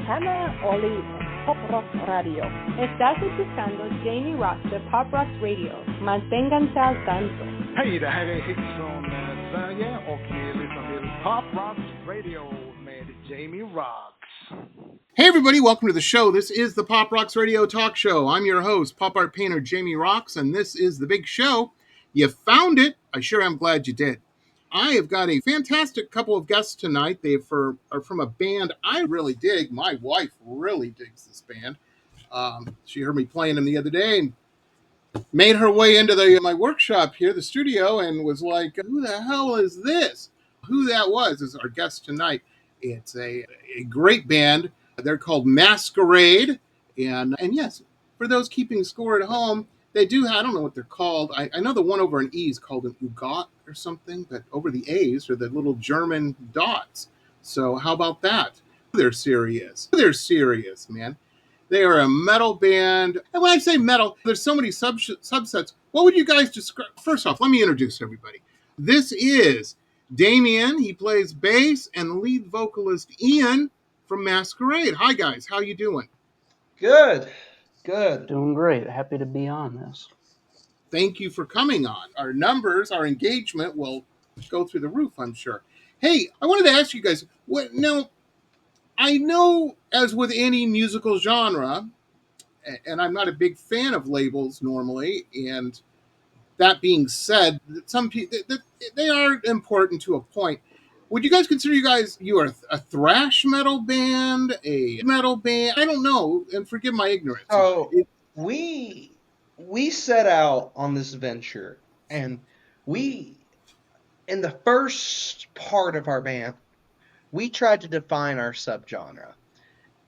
Hannah Oli, Pop Rock Radio. Estás escuchando Jamie Roxx de Pop Rock Radio. Manténganse al tanto. Hej, det här är Hits från Sverige och ni lyssnar till Pop Rock Radio med Jamie Roxx. Hey everybody, welcome to the show. This is the Pop Roxx Radio Talk Show. I'm your host, pop art painter Jamie Roxx, and this is the big show. You found it. I sure am glad you did. I have got a fantastic couple of guests tonight. They are from a band I really dig. My wife really digs this band. She heard me playing them the other day and made her way into my workshop here, the studio, and was like, who the hell is this? Who that was is our guest tonight. It's a great band. They're called Mäsqueräde. And yes, for those keeping score at home, they do, I don't know what they're called. I know the one over an E is called an ugot or something, but over the A's are the little German dots. So how about that? They're serious. They're serious, man. They are a metal band. And when I say metal, there's so many subsets. What would you guys describe? First off, let me introduce everybody. This is Damien. He plays bass, and lead vocalist Ian from Mäsqueräde. Hi, guys. How you doing? Good. Doing great. Happy to be on this. Thank you for coming on. Our numbers, our engagement will go through the roof, I'm sure. Hey, I wanted to ask you guys, I know, as with any musical genre, and I'm not a big fan of labels normally, and that being said, some people, they are important to a point. Would you guys consider you are a thrash metal band, a metal band? I don't know, and forgive my ignorance. Oh, we set out on this venture, and in the first part of our band, we tried to define our subgenre,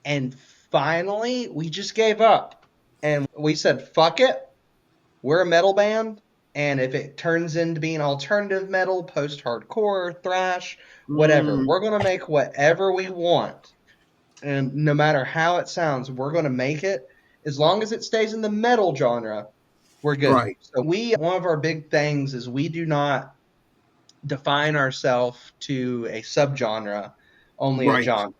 and finally, we just gave up, and we said, fuck it, we're a metal band, and if it turns into being alternative metal, post-hardcore, thrash, whatever, we're going to make whatever we want, and no matter how it sounds, we're going to make it. As long as it stays in the metal genre, we're good. Right. So one of our big things is we do not define ourselves to a subgenre, only a genre.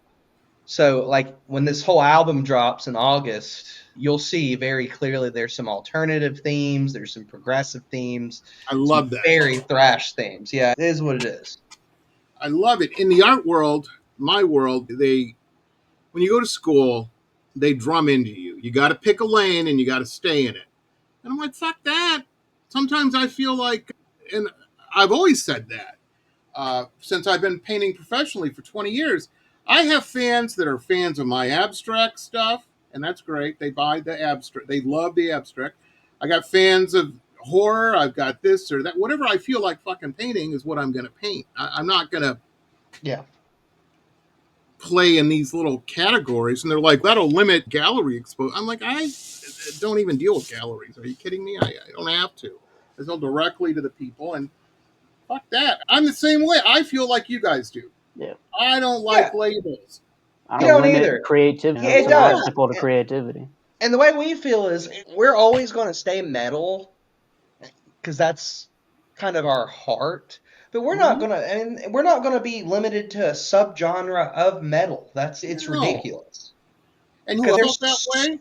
So, like, when this whole album drops in August, you'll see very clearly there's some alternative themes, there's some progressive themes. I love that. Very thrash themes. Yeah, it is what it is. I love it. In the art world, my world, when you go to school, they drum into you. You got to pick a lane and you got to stay in it. And I'm like, fuck that. Sometimes I feel like, and I've always said that, since I've been painting professionally for 20 years, I have fans that are fans of my abstract stuff, and that's great. They buy the abstract. They love the abstract. I got fans of horror. I've got this or that. Whatever I feel like fucking painting is what I'm going to paint. I'm not going to play in these little categories. And they're like, that'll limit gallery exposure. I'm like, I don't even deal with galleries. Are you kidding me? I don't have to. I sell directly to the people, and fuck that. I'm the same way. I feel like you guys do. Yeah. I don't like labels. I don't limit either. creativity. Yeah, it does. Obstacle to creativity. And the way we feel is we're always going to stay metal because that's kind of our heart. But we're not going to, and we're not going to be limited to a subgenre of metal. It's ridiculous. And who felt that way?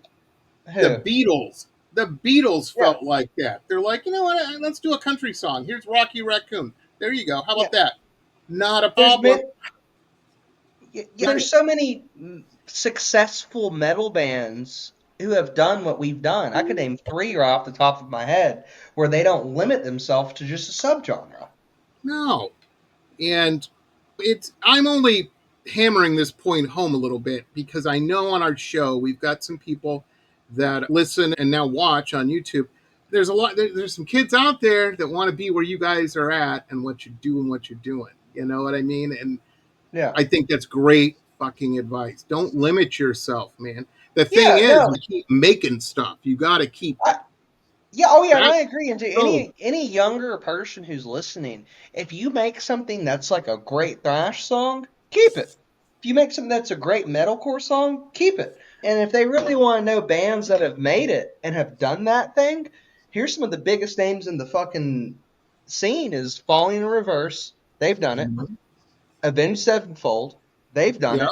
The Beatles. The Beatles felt like that. They're like, you know what? Let's do a country song. Here's Rocky Raccoon. There you go. How about that? Not a problem. There's so many successful metal bands who have done what we've done. I could name 3 right off the top of my head where they don't limit themselves to just a subgenre. No. And I'm only hammering this point home a little bit because I know on our show we've got some people that listen and now watch on YouTube. There's some kids out there that want to be where you guys are at and what you do and what you're doing. You know what I mean? And I think that's great fucking advice. Don't limit yourself, man. The thing is, you keep making stuff. You got to keep. I agree. And to any younger person who's listening, if you make something that's like a great thrash song, keep it. If you make something that's a great metalcore song, keep it. And if they really want to know bands that have made it and have done that thing, here's some of the biggest names in the fucking scene is Falling in Reverse. They've done it. Avenged Sevenfold. They've done it.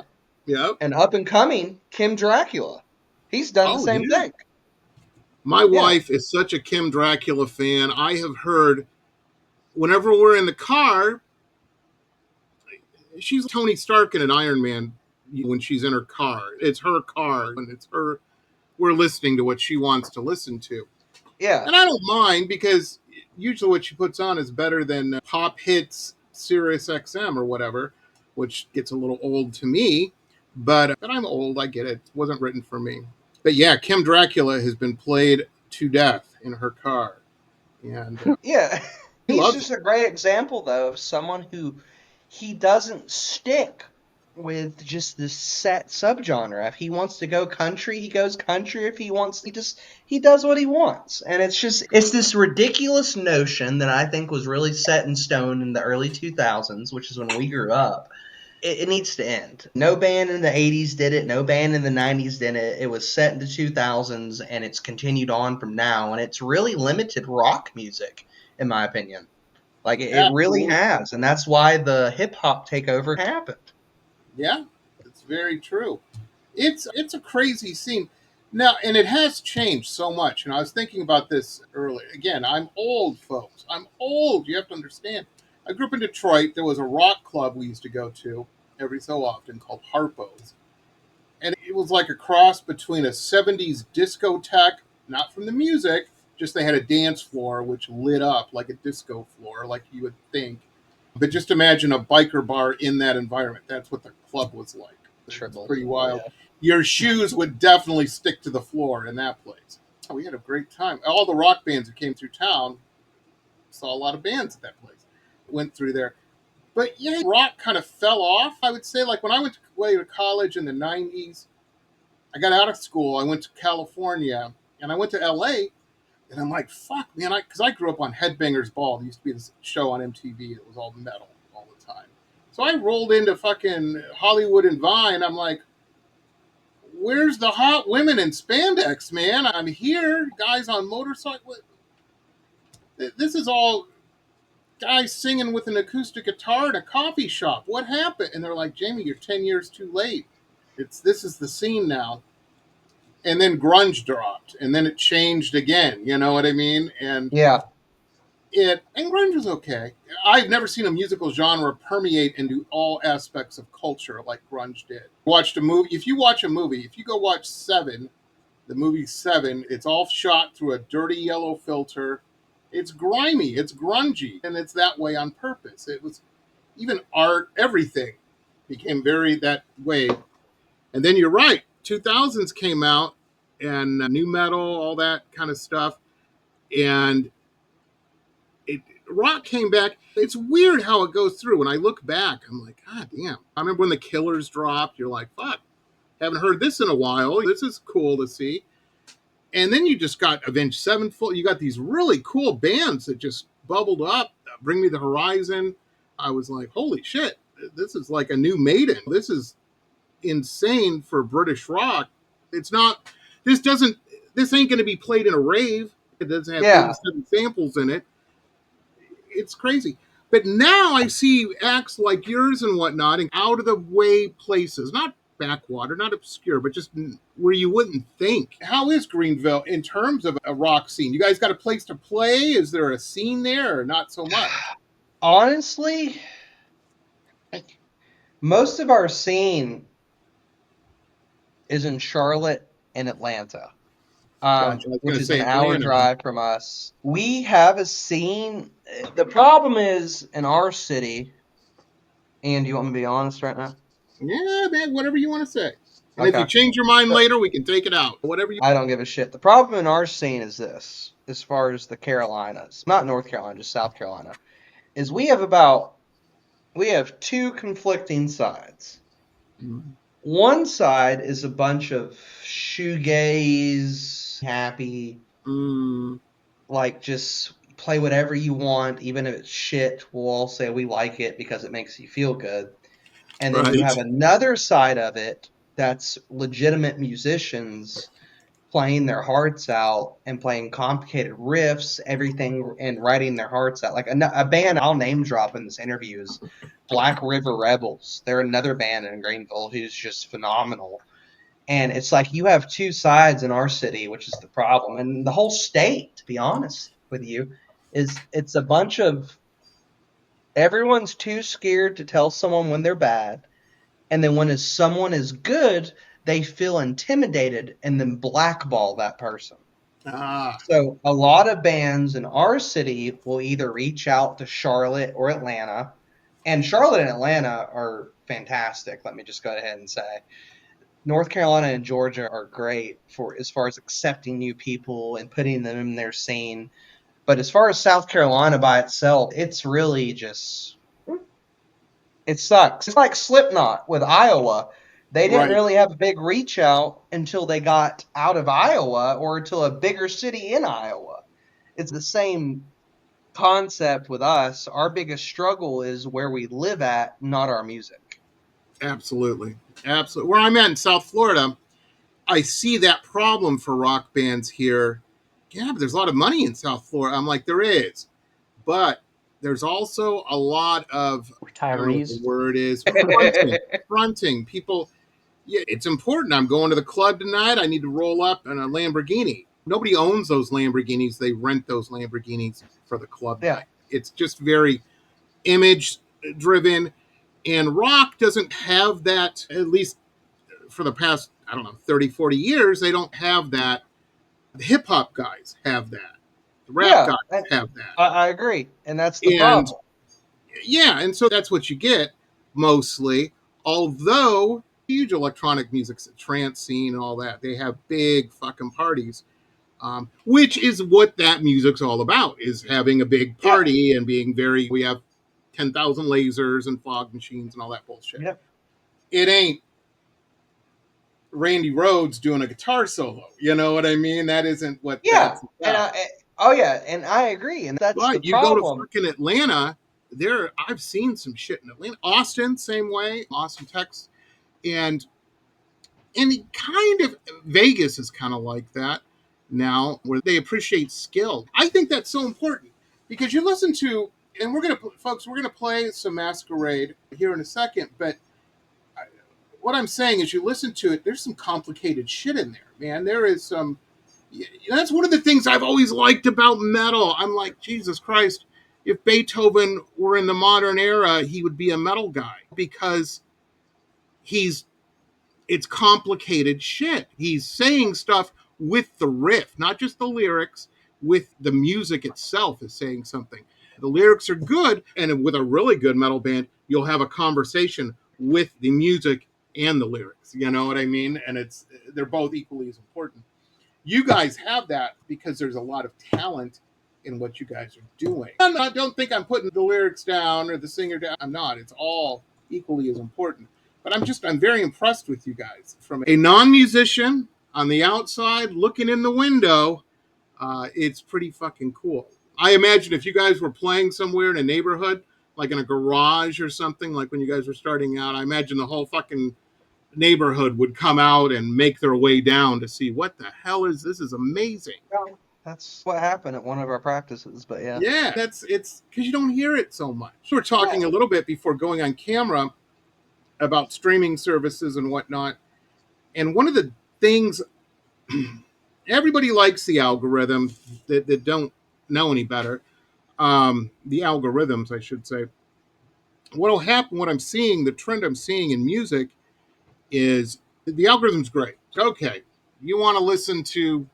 Yep. And up and coming, Kim Dracula. He's done the same thing. My wife is such a Kim Dracula fan. I have heard whenever we're in the car, she's Tony Stark in an Iron Man when she's in her car. It's her car, and it's her. We're listening to what she wants to listen to. Yeah. And I don't mind because usually what she puts on is better than pop hits Sirius XM or whatever, which gets a little old to me. But I'm old, I get it. It wasn't written for me. But yeah, Kim Dracula has been played to death in her car. And yeah. He's just it. a great example, though, of someone who he doesn't stick with just this set subgenre. If he wants to go country, he goes country. If he wants, he does what he wants. And it's this ridiculous notion that I think was really set in stone in the early 2000s, which is when we grew up. It needs to end. No band in the 80s did it. No band in the 90s did it. It was set in the 2000s, and it's continued on from now. And it's really limited rock music, in my opinion. Like, it really has. And that's why the hip-hop takeover happened. Yeah, it's very true. It's a crazy scene. Now, and it has changed so much. And I was thinking about this earlier. Again, I'm old, folks. I'm old. You have to understand. I grew up in Detroit. There was a rock club we used to go to every so often called Harpo's. And it was like a cross between a 70s discotheque, not from the music, just they had a dance floor which lit up like a disco floor, like you would think. But just imagine a biker bar in that environment. That's what the club was like. It's pretty wild. Yeah. Your shoes would definitely stick to the floor in that place. We had a great time. All the rock bands that came through town, saw a lot of bands at that place. Went through there. But yeah, rock kind of fell off, I would say. Like when I went to college in the 90s, I got out of school. I went to California and I went to LA. And I'm like, fuck, man, because I grew up on Headbangers Ball. There used to be this show on MTV. It was all metal all the time. So I rolled into fucking Hollywood and Vine. I'm like, where's the hot women in spandex, man? I'm here, guys on motorcycles. This is all guys singing with an acoustic guitar in a coffee shop. What happened? And they're like, Jamie, you're 10 years too late. This is the scene now. And then grunge dropped, and then it changed again. You know what I mean? And yeah, and grunge was okay. I've never seen a musical genre permeate into all aspects of culture like grunge did. Watched a movie. If you watch a movie, if you go watch Seven, the movie Seven, it's all shot through a dirty yellow filter. It's grimy, it's grungy, and it's that way on purpose. It was even art, everything became very that way. And then you're right, 2000s came out and new metal, all that kind of stuff. And rock came back. It's weird how it goes through. When I look back, I'm like, God damn. I remember when the Killers dropped, you're like, fuck, haven't heard this in a while. This is cool to see. And then you just got Avenged Sevenfold. You got these really cool bands that just bubbled up. Bring Me the Horizon. I was like, holy shit, this is like a new Maiden. This is insane for British rock. It's not, this ain't going to be played in a rave. It doesn't have 87 samples in it. It's crazy. But now I see acts like yours and whatnot in out of the way places, not backwater, not obscure, but just where you wouldn't think. How is Greenville in terms of a rock scene? You guys got a place to play? Is there a scene there or not so much? Honestly, most of our scene is in Charlotte and Atlanta. Which is an hour drive from us. We have a scene. The problem is in our city, and you want me to be honest right now? Yeah, man, whatever you want to say. And if you change your mind later, we can take it out. Whatever you. I don't give a shit. The problem in our scene is this, as far as the Carolinas, not North Carolina, just South Carolina, is we have two conflicting sides. Mm-hmm. One side is a bunch of shoegaze, happy, like just play whatever you want, even if it's shit. We'll all say we like it because it makes you feel good. And then you have another side of it that's legitimate musicians playing their hearts out and playing complicated riffs, everything, and writing their hearts out. Like a band I'll name drop in this interview is Black River Rebels. They're another band in Greenville who's just phenomenal. And it's like you have two sides in our city, which is the problem. And the whole state, to be honest with you, is it's a bunch of everyone's too scared to tell someone when they're bad. And then when someone is good, they feel intimidated and then blackball that person. So a lot of bands in our city will either reach out to Charlotte or Atlanta. And Charlotte and Atlanta are fantastic, let me just go ahead and say. North Carolina and Georgia are great for as far as accepting new people and putting them in their scene. But as far as South Carolina by itself, it's really just it sucks. It's like Slipknot with Iowa. They didn't really have a big reach out until they got out of Iowa or until a bigger city in Iowa. It's the same concept with us. Our biggest struggle is where we live at, not our music. Absolutely. Absolutely. Where I'm at in South Florida, I see that problem for rock bands here. Yeah, but there's a lot of money in South Florida. I'm like, there is. But there's also a lot of retirees. I don't know what the word is. Fronting. People, yeah, it's important. I'm going to the club tonight. I need to roll up in a Lamborghini. Nobody owns those Lamborghinis. They rent those Lamborghinis for the club night. It's just very image driven. And rock doesn't have that, at least for the past, 30, 40 years, they don't have that. The hip hop guys have that. The rap guys have that. I agree. And that's the problem. Yeah, and so that's what you get mostly. Although huge electronic music, trance scene and all that, they have big fucking parties, which is what that music's all about, is having a big party and being we have 10,000 lasers and fog machines and all that bullshit. Yep. It ain't Randy Rhoads doing a guitar solo. You know what I mean? That isn't what that's about. And I agree. And that's the problem. You go to fucking Atlanta, I've seen some shit in Atlanta. Austin, same way. Austin, Texas. And kind of Vegas is kind of like that now, where they appreciate skill. I think that's so important because you listen to, and we're going to play some Mäsqueräde here in a second, but what I'm saying is you listen to it, there's some complicated shit in there, man. There is some, that's one of the things I've always liked about metal. I'm like, Jesus Christ, if Beethoven were in the modern era, he would be a metal guy because it's complicated shit. He's saying stuff with the riff, not just the lyrics, with the music itself is saying something. The lyrics are good, and with a really good metal band, you'll have a conversation with the music and the lyrics. You know what I mean? And they're both equally as important. You guys have that because there's a lot of talent in what you guys are doing. And I don't think I'm putting the lyrics down or the singer down. I'm not. It's all equally as important. But I'm very impressed with you guys. From a non-musician on the outside looking in the window, it's pretty fucking cool. I imagine if you guys were playing somewhere in a neighborhood, like in a garage or something, like when you guys were starting out, I imagine the whole fucking neighborhood would come out and make their way down to see what the hell is this. Is amazing. That's what happened at one of our practices, but yeah. Yeah, it's because you don't hear it so much. We were talking a little bit before going on camera about streaming services and whatnot. And one of the things, everybody likes the algorithm that don't know any better. The algorithms, I should say. What will happen, what I'm seeing, the trend I'm seeing in music is the algorithm's great. Okay, you want to listen to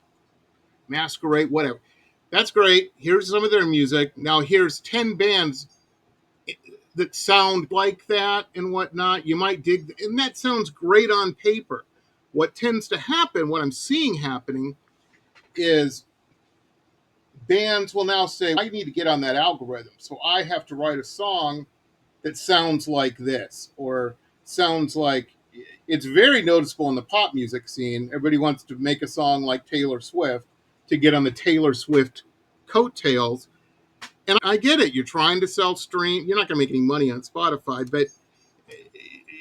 Mäsqueräde, whatever. That's great. Here's some of their music. Now here's 10 bands that sound like that and whatnot. You might dig, and that sounds great on paper. What tends to happen, what I'm seeing happening, is bands will now say, I need to get on that algorithm, so I have to write a song that sounds like this, or sounds like, it's very noticeable in the pop music scene. Everybody wants to make a song like Taylor Swift to get on the Taylor Swift coattails. And I get it. You're trying to sell stream. You're not going to make any money on Spotify, but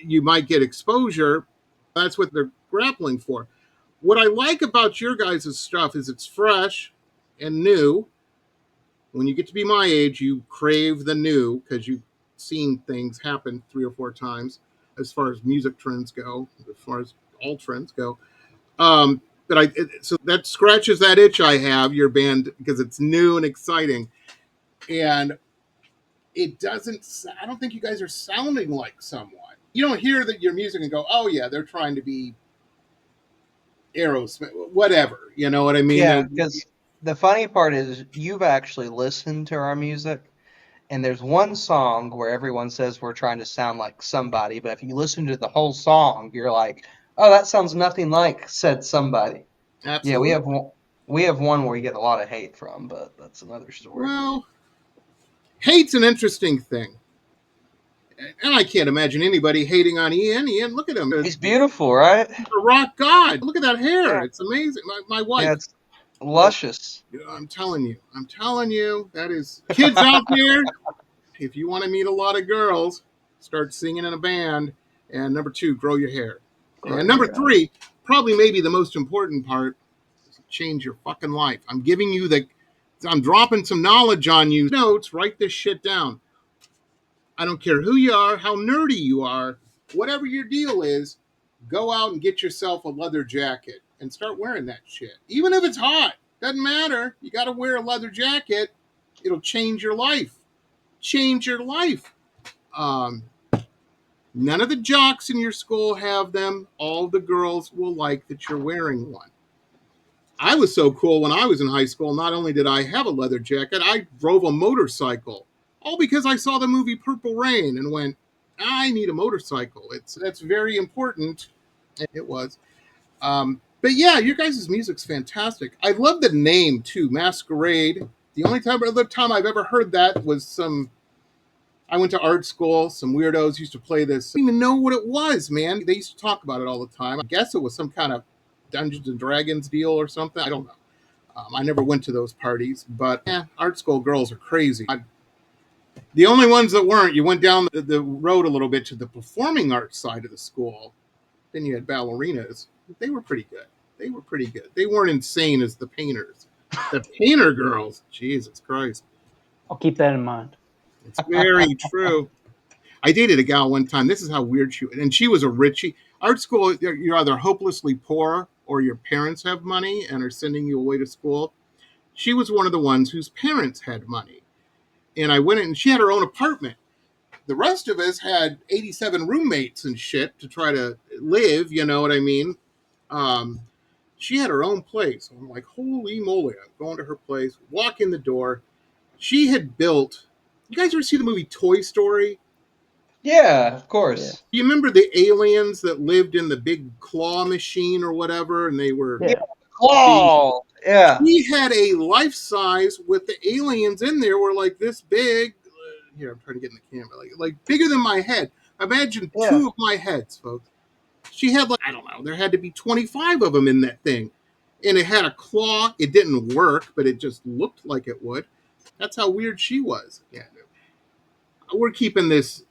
you might get exposure. That's what they're grappling for. What I like about your guys' stuff is it's fresh and new. When you get to be my age, you crave the new because you've seen things happen 3 or 4 times as far as music trends go, as far as all trends go. But so that scratches that itch I have, your band, because it's new and exciting. And it doesn't, I don't think you guys are sounding like someone. You don't hear that your music and go, oh yeah, they're trying to be Aerosmith, whatever. You know what I mean? Yeah, because the funny part is you've actually listened to our music, and there's one song where everyone says we're trying to sound like somebody, but if you listen to the whole song, you're like, oh, that sounds nothing like said somebody. Absolutely. Yeah, we have one where we get a lot of hate from, but that's another story. Well, hate's an interesting thing. And I can't imagine anybody hating on Ian. Ian, look at him. He's beautiful, right? He's a rock god. Look at that hair. Yeah. It's amazing. My wife. Yeah, it's luscious. I'm telling you, that is kids out there. If you want to meet a lot of girls, start singing in a band. And number 2, grow your hair. And number 3, probably maybe the most important part, is change your fucking life. I'm dropping some knowledge on you. Notes, write this shit down. I don't care who you are, how nerdy you are, whatever your deal is, go out and get yourself a leather jacket and start wearing that shit. Even if it's hot, doesn't matter. You got to wear a leather jacket. It'll change your life. Change your life. None of the jocks in your school have them. All the girls will like that you're wearing one. I was so cool when I was in high school. Not only did I have a leather jacket, I drove a motorcycle. All because I saw the movie Purple Rain and went, I need a motorcycle. That's very important. It was. But yeah, your guys' music's fantastic. I love the name too, Mäsqueräde. The only other time I've ever heard that was I went to art school. Some weirdos used to play this. I didn't even know what it was, man. They used to talk about it all the time. I guess it was some kind of Dungeons and Dragons deal or something. I don't know. I never went to those parties, but art school girls are crazy. The only ones that weren't, you went down the road a little bit to the performing arts side of the school. Then you had ballerinas. They were pretty good. They weren't insane as the painters. The painter girls, Jesus Christ. I'll keep that in mind. It's very true. I dated a gal one time. This is how weird she was. And she was a richie. Art school, you're either hopelessly poor or your parents have money and are sending you away to school. She was one of the ones whose parents had money. And I went in and she had her own apartment. The rest of us had 87 roommates and shit to try to live, you know what I mean? She had her own place. I'm like, holy moly, I'm going to her place, walk in the door. She had built, you guys ever see the movie Toy Story? Yeah, of course. Yeah. Do you remember the aliens that lived in the big claw machine or whatever? And they were... Yeah, claw! Yeah. She had a life size with the aliens in there were like this big. Here, I'm trying to get in the camera. Like bigger than my head. Imagine 2 of my heads, folks. She had I don't know, there had to be 25 of them in that thing. And it had a claw. It didn't work, but it just looked like it would. That's how weird she was. Yeah. We're keeping this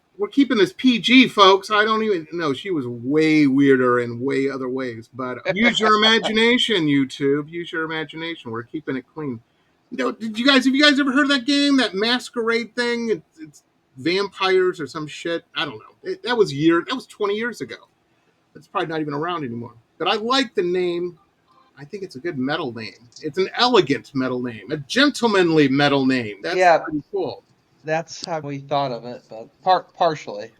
PG, folks. I don't even know. She was way weirder in way other ways. But use your imagination, YouTube. Use your imagination. We're keeping it clean. Have you guys ever heard of that game, that Mäsqueräde thing? It's vampires or some shit. I don't know. That was 20 years ago. It's probably not even around anymore. But I like the name. I think it's a good metal name. It's an elegant metal name, a gentlemanly metal name. That's pretty cool. That's how we thought of it, but partially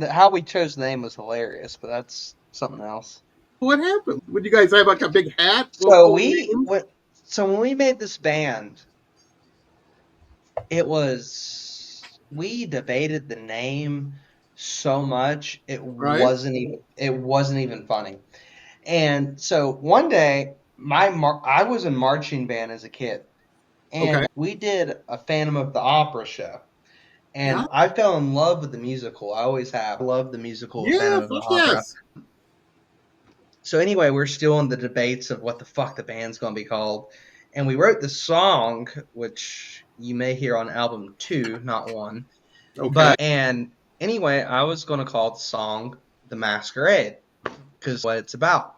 how we chose the name was hilarious, but that's something else. What happened? Would you guys have like a big hat? So when we made this band, we debated the name so much wasn't even funny. And so one day I was in marching band as a kid. And we did a Phantom of the Opera show. And I fell in love with the musical. I always have. I love the musical Phantom of the Opera. Yes. So anyway, we're still in the debates of what the fuck the band's going to be called. And we wrote the song, which you may hear on album 2, not 1. Okay. And anyway, I was going to call the song The Mäsqueräde, because what it's about.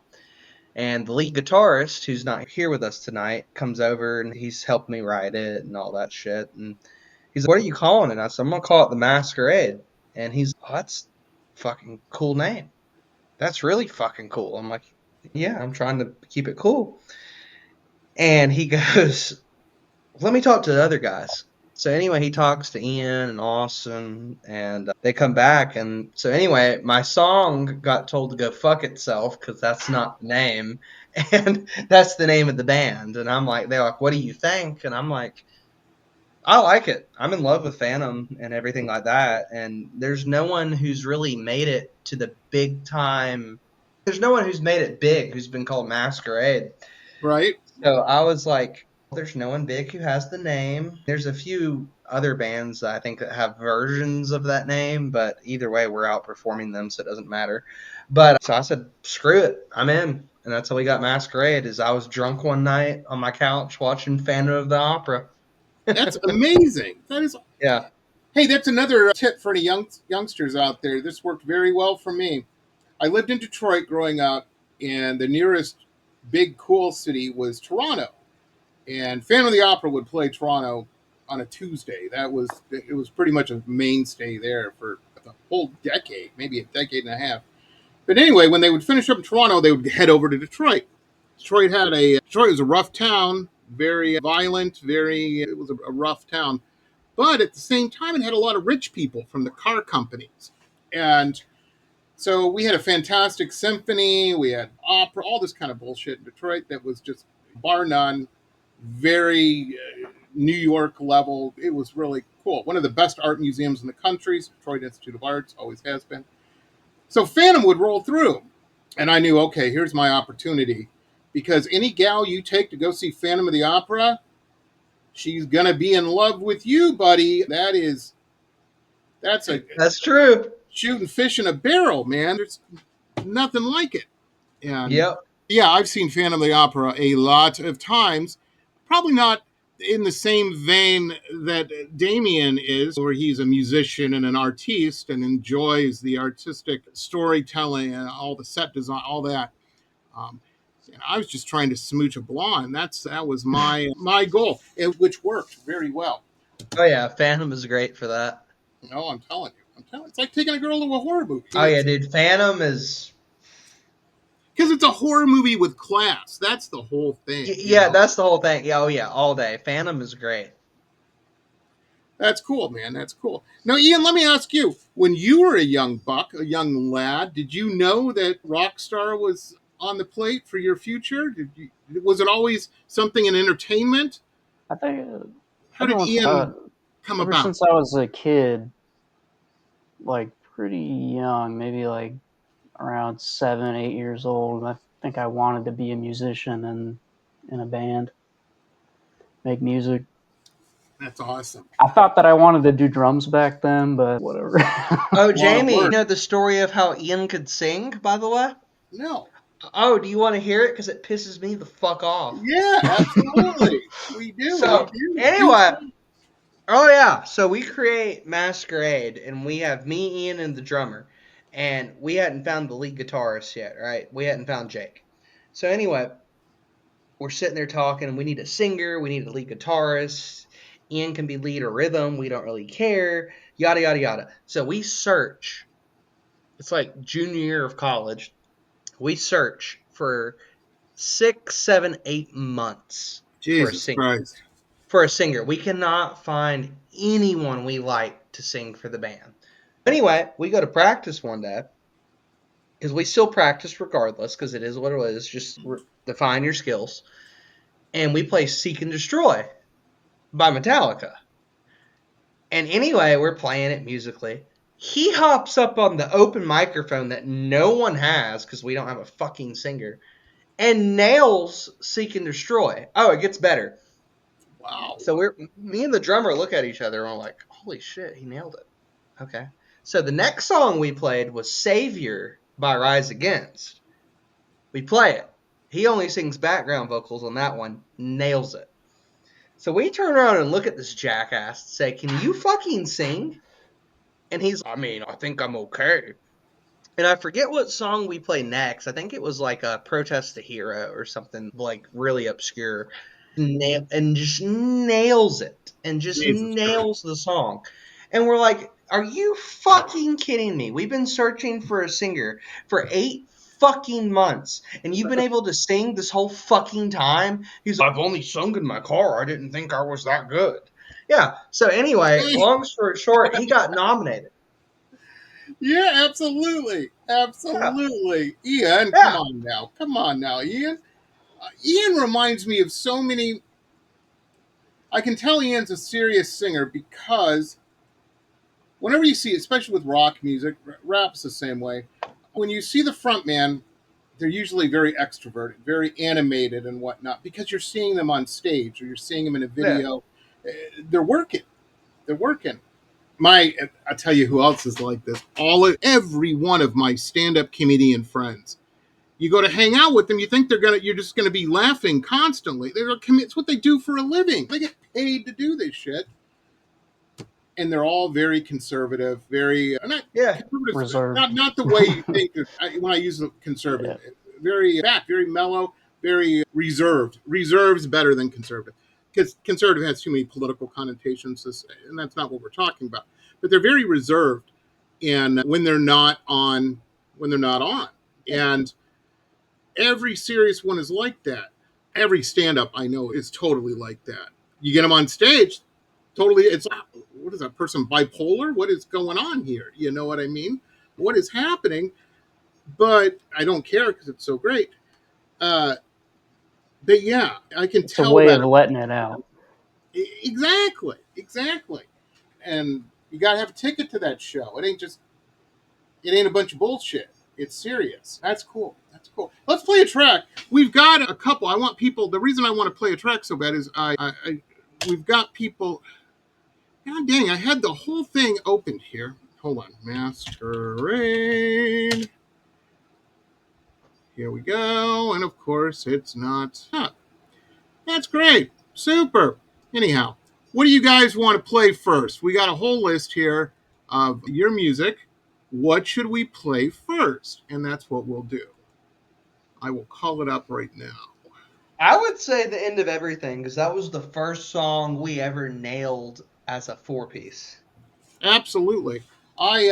And the lead guitarist, who's not here with us tonight, comes over and he's helped me write it and all that shit. And he's like, "What are you calling it?" I said, "I'm going to call it the Mäsqueräde." And he's, "Oh, that's a fucking cool name. That's really fucking cool." I'm like, "Yeah, I'm trying to keep it cool." And he goes, "Let me talk to the other guys." So anyway, he talks to Ian and Austin, and they come back. And so anyway, my song got told to go fuck itself because that's not the name, and that's the name of the band. And I'm like, they're like, "What do you think?" And I'm like, "I like it. I'm in love with Phantom and everything like that." And there's no one who's really made it to the big time. There's no one who's made it big who's been called Mäsqueräde. Right. So I was like, there's no one big who has the name. There's a few other bands I think that have versions of that name, but either way, we're outperforming them, so it doesn't matter. But so I said, screw it, I'm in. And that's how we got Masquerade. Is I was drunk one night on my couch watching Phantom of the Opera. That's amazing. That is. Yeah. Hey, that's another tip for any youngsters out there. This worked very well for me. I lived in Detroit growing up, and the nearest big cool city was Toronto. And Phantom of the Opera would play Toronto on a Tuesday. It was pretty much a mainstay there for the whole decade, maybe a decade and a half. But anyway, when they would finish up in Toronto, they would head over to Detroit. Detroit was a rough town, very violent, it was a rough town. But at the same time, it had a lot of rich people from the car companies. And so we had a fantastic symphony, we had opera, all this kind of bullshit in Detroit that was just bar none, very New York level. It was really cool. One of the best art museums in the country, Detroit Institute of Arts, always has been. So Phantom would roll through, and I knew, okay, here's my opportunity, because any gal you take to go see Phantom of the Opera, she's gonna be in love with you, buddy. That's true. Shooting fish in a barrel, man. There's nothing like it. And Yep. yeah, I've seen Phantom of the Opera a lot of times. Probably not in the same vein that Damien is, where he's a musician and an artiste and enjoys the artistic storytelling and all the set design, all that. Um, and I was just trying to smooch a blonde. That was my goal, which worked very well. Oh yeah, Phantom is great for that. No, I'm telling you, it's like taking a girl to a horror movie. Oh yeah, dude, Phantom is. Because it's a horror movie with class. That's the whole thing. Yeah, that's the whole thing. Yeah, oh yeah, all day. Phantom is great. That's cool, man. That's cool. Now, Ian, let me ask you: when you were a young buck, a young lad, did you know that Rockstar was on the plate for your future? Was it always something in entertainment? I think How did Ian come ever about? since I was a kid, like pretty young, maybe like around 7, 8 years old, I think I wanted to be a musician and in a band, make music. That's awesome. I thought that I wanted to do drums back then, but whatever. Oh, A lot of Jamie, you work. know the story of how Ian could sing, by the way? No. Oh, do you want to hear it? Because it pisses me the fuck off. Yeah, absolutely. We do. We So, do. anyway, oh yeah, so we create Masquerade, and we have me, Ian, and the drummer. And we hadn't found the lead guitarist yet, right? We hadn't found Jake. So anyway, we're sitting there talking, and we need a singer, we need a lead guitarist. Ian can be lead or rhythm, we don't really care, yada, yada, yada. So we search. It's like junior year of college. We search for 6, 7, 8 months for a Jesus singer. Christ. We cannot find anyone we like to sing for the band. Anyway, we go to practice one day because we still practice regardless because it is what it is. Just define your skills. And we play Seek and Destroy by Metallica. And anyway, we're playing it musically. He hops up on the open microphone that no one has because we don't have a fucking singer and nails Seek and Destroy. Oh, it gets better. Wow. So me and the drummer look at each other and we're like, holy shit, he nailed it. Okay. So the next song we played was Savior by Rise Against. We play it. He only sings background vocals on that one. Nails it. So we turn around and look at this jackass and say, can you fucking sing? And he's, I mean, I think I'm okay. And I forget what song we play next. I think it was like a Protest the Hero or something like really obscure. And just nails it. And just Jesus Christ. nails the song. And we're like, are you fucking kidding me? We've been searching for a singer for 8 fucking months. And you've been able to sing this whole fucking time? He's like, I've only sung in my car. I didn't think I was that good. Yeah. So anyway, long story short, he got nominated. Yeah, absolutely. Absolutely. Ian, Yeah. Come on now, Ian. Ian reminds me of so many. I can tell Ian's a serious singer because whenever you see, especially with rock music, rap's the same way. When you see the front man, they're usually very extroverted, very animated and whatnot because you're seeing them on stage or you're seeing them in a Yeah. video. They're working. They're working. I tell you who else is like this. Every one of my stand-up comedian friends. You go to hang out with them, you think you're just gonna be laughing constantly. It's what they do for a living. They get paid to do this shit, and they're all very conservative, very not Yeah. conservative, Reserved. not the way you think when I use conservative. Yeah. Very back, very mellow, very reserved. Reserved's better than conservative because conservative has too many political connotations, and that's not what we're talking about. But they're very reserved, and when they're not on, and every serious one is like that. Every stand-up I know is totally like that. You get them on stage, totally. It's what is that person bipolar? What is going on here? You know what I mean? What is happening? But I don't care because it's so great. But yeah, I can It's a tell way that of letting it out. exactly. And you gotta have a ticket to that show. It ain't a bunch of bullshit. It's serious. That's cool. That's cool. Let's play a track. We've got a couple. I want people. The reason I want to play a track so bad is we've got people. God dang! I had the whole thing opened here. Hold on. Masquerade. Here we go. And of course, it's not. Huh. That's great. Super. Anyhow, what do you guys want to play first? We got a whole list here of your music. What should we play first? And that's what we'll do. I will call it up right now. I would say the end of everything because that was the first song we ever nailed as a 4-piece. Absolutely.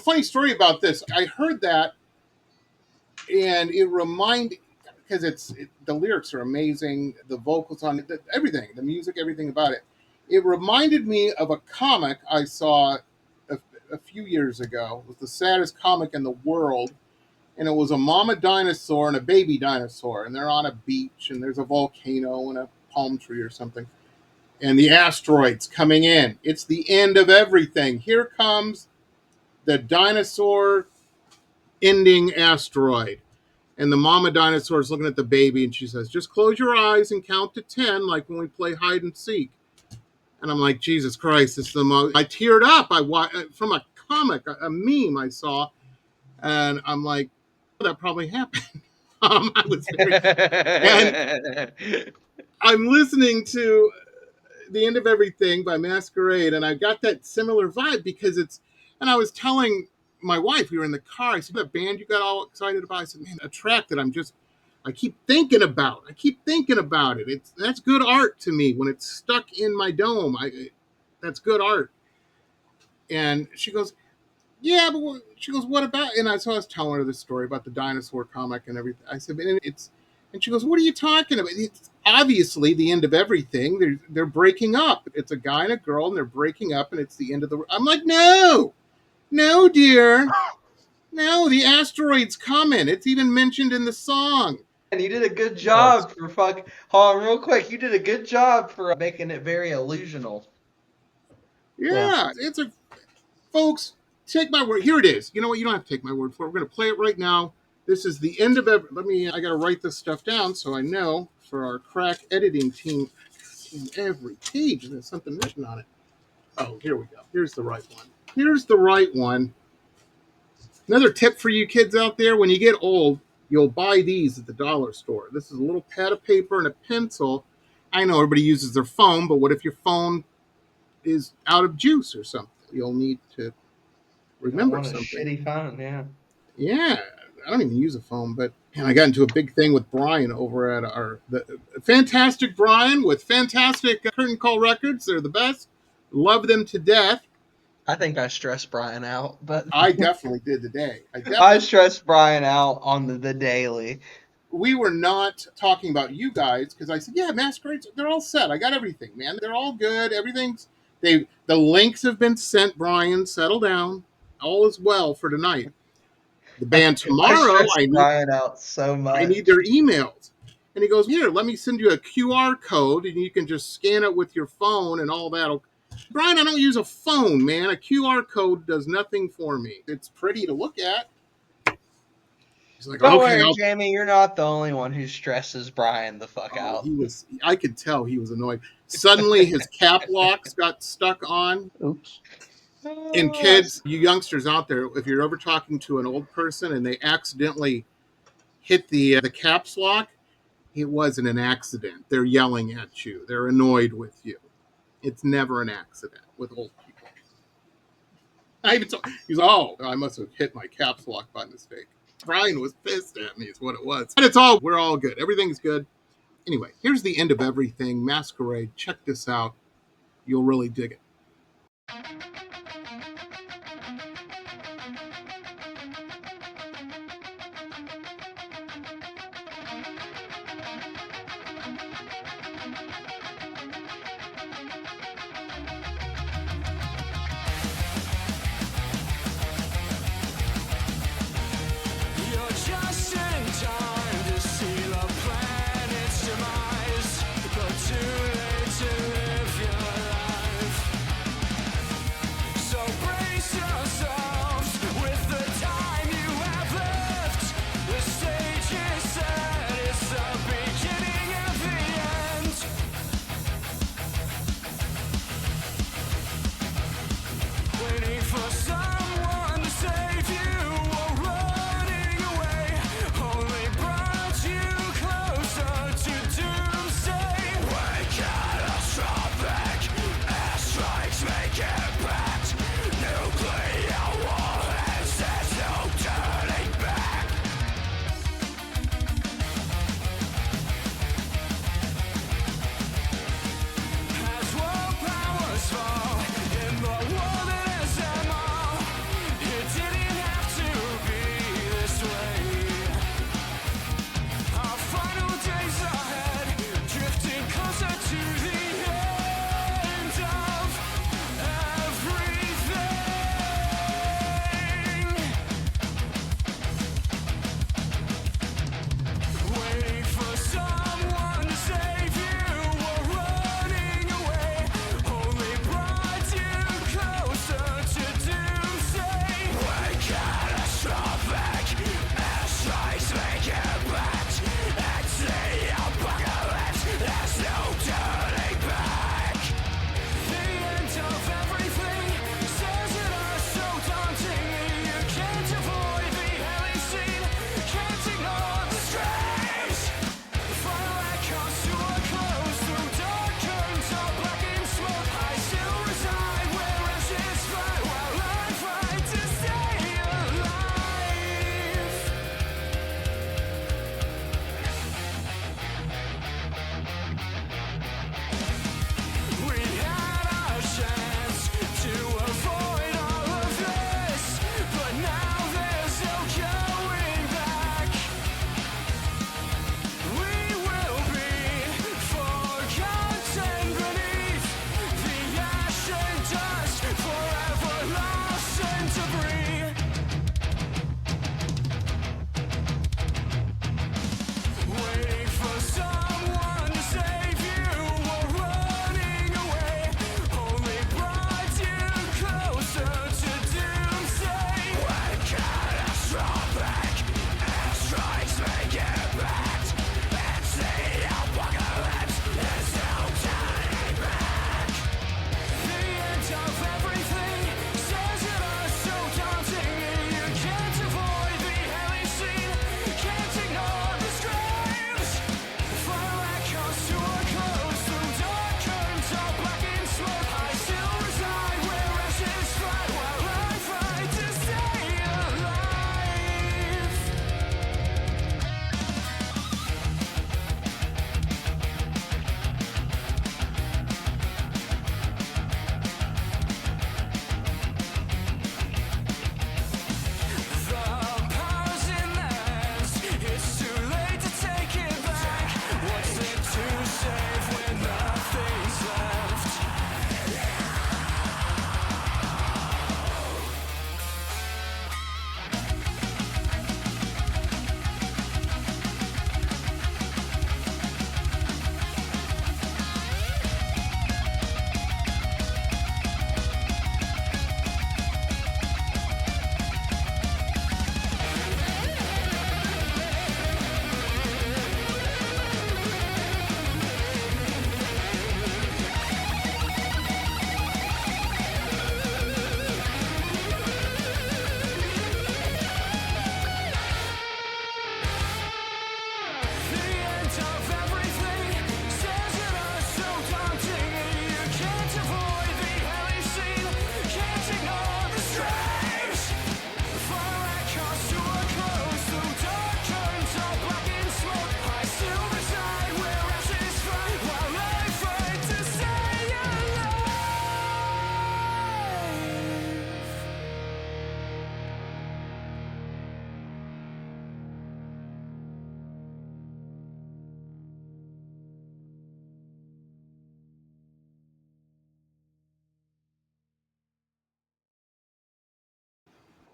Funny story about this. I heard that and it reminded because the lyrics are amazing, the vocals on it, everything, the music, everything about it. It reminded me of a comic I saw a few years ago. It was the saddest comic in the world, and it was a mama dinosaur and a baby dinosaur, and they're on a beach, and there's a volcano and a palm tree or something, and the asteroids coming in. It's the end of everything. Here comes the dinosaur ending asteroid. And the mama dinosaur is looking at the baby and she says, just close your eyes and count to 10, like when we play hide and seek. And I'm like, Jesus Christ, this is the most. I teared up. From a comic, a meme I saw. And I'm like, oh, that probably happened. I was very, and I'm listening to The End of Everything by Masqueräde, and I got that similar vibe because and I was telling my wife, we were in the car, I said, that band you got all excited about? I said, man, a track that I keep thinking about. That's good art to me when it's stuck in my dome. That's good art. And she goes, yeah, but she goes, what about? So I was telling her this story about the dinosaur comic and everything. I said, and she goes, what are you talking about? It's obviously the end of everything. They're breaking up. It's a guy and a girl, and they're breaking up, and it's the end of the. I'm like, no, dear, no, the asteroid's coming. It's even mentioned in the song. And you did a good job for hold on real quick. You did a good job for making it very illusional. Yeah. It's a folks. Take my word. Here it is. You know what? You don't have to take my word for it. We're going to play it right now. This is the end of it. I got to write this stuff down so I know for our crack editing team. Every page there's something written on it. Oh, here we go. Here's the right one. Another tip for you kids out there: when you get old, you'll buy these at the dollar store. This is a little pad of paper and a pencil. I know everybody uses their phone, but what if your phone is out of juice or something? You'll need to remember something. Shitty phone, yeah. Yeah, I don't even use a phone, but and I got into a big thing with Brian over at the fantastic Brian with fantastic Curtain Call Records. They're the best. Love them to death. I think I stressed Brian out, but I definitely did today. I stressed Brian out on the daily. We were not talking about you guys because I said, yeah, Masquerades, they're all set. I got everything, man. They're all good. Everything's the links have been sent, Brian. Settle down. All is well for tonight. The band I tomorrow, stressed Brian out so much. I need their emails. And he goes, here, let me send you a QR code and you can just scan it with your phone and all that. Brian, I don't use a phone, man. A QR code does nothing for me. It's pretty to look at. He's like, Don't okay, worry, Jamie, you're not the only one who stresses Brian the fuck out. I could tell he was annoyed. Suddenly his cap locks got stuck on. Oops. And kids, you youngsters out there, if you're ever talking to an old person and they accidentally hit the caps lock, it wasn't an accident. They're yelling at you. They're annoyed with you. It's never an accident with old people. I even told, he's I must have hit my caps lock by mistake. Brian was pissed at me is what it was. But we're all good. Everything's good. Anyway, here's the end of everything. Masquerade. Check this out. You'll really dig it.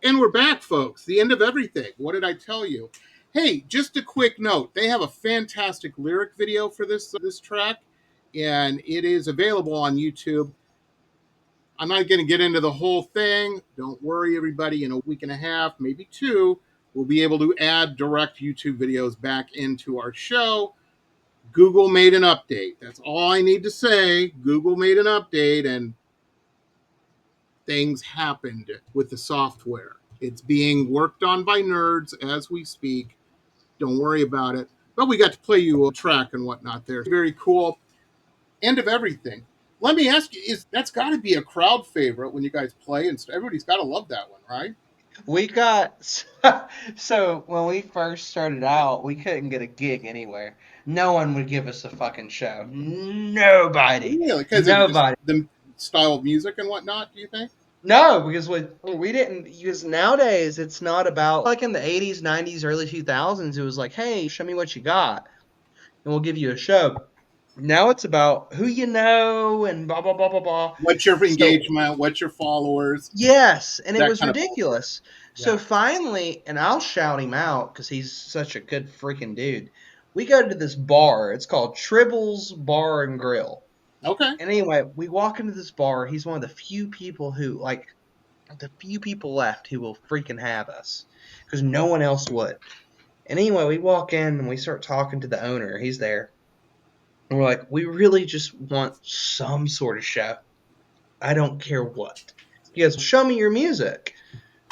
And we're back, folks. The end of everything. What did I tell you? Hey, just a quick note. They have a fantastic lyric video for this track, and it is available on YouTube. I'm not going to get into the whole thing. Don't worry, everybody. In a week and a half, maybe two, we'll be able to add direct YouTube videos back into our show. Google made an update. That's all I need to say. Google made an update, and things happened with the software. It's being worked on by nerds as we speak. Don't worry about it. But we got to play you a track and whatnot there. Very cool. End of everything. Let me ask you, that's got to be a crowd favorite when you guys play, and everybody's got to love that one, right? We got so when we first started out, we couldn't get a gig anywhere. No one would give us a fucking show. Nobody. Really? Because of just the style of music and whatnot, do you think? No, because we didn't. Because nowadays it's not about like in the 80s, 90s, early 2000s. It was like, hey, show me what you got, and we'll give you a show. Now it's about who you know and blah blah blah blah blah. What's your engagement? What's your followers? Yes, and it was kind of ridiculous. So finally, and I'll shout him out because he's such a good freaking dude. We go to this bar. It's called Tribble's Bar and Grill. Okay. And anyway, we walk into this bar. He's one of the few people left who will freaking have us because no one else would. And anyway, we walk in and we start talking to the owner. He's there. And we're like, we really just want some sort of show. I don't care what. He goes, show me your music.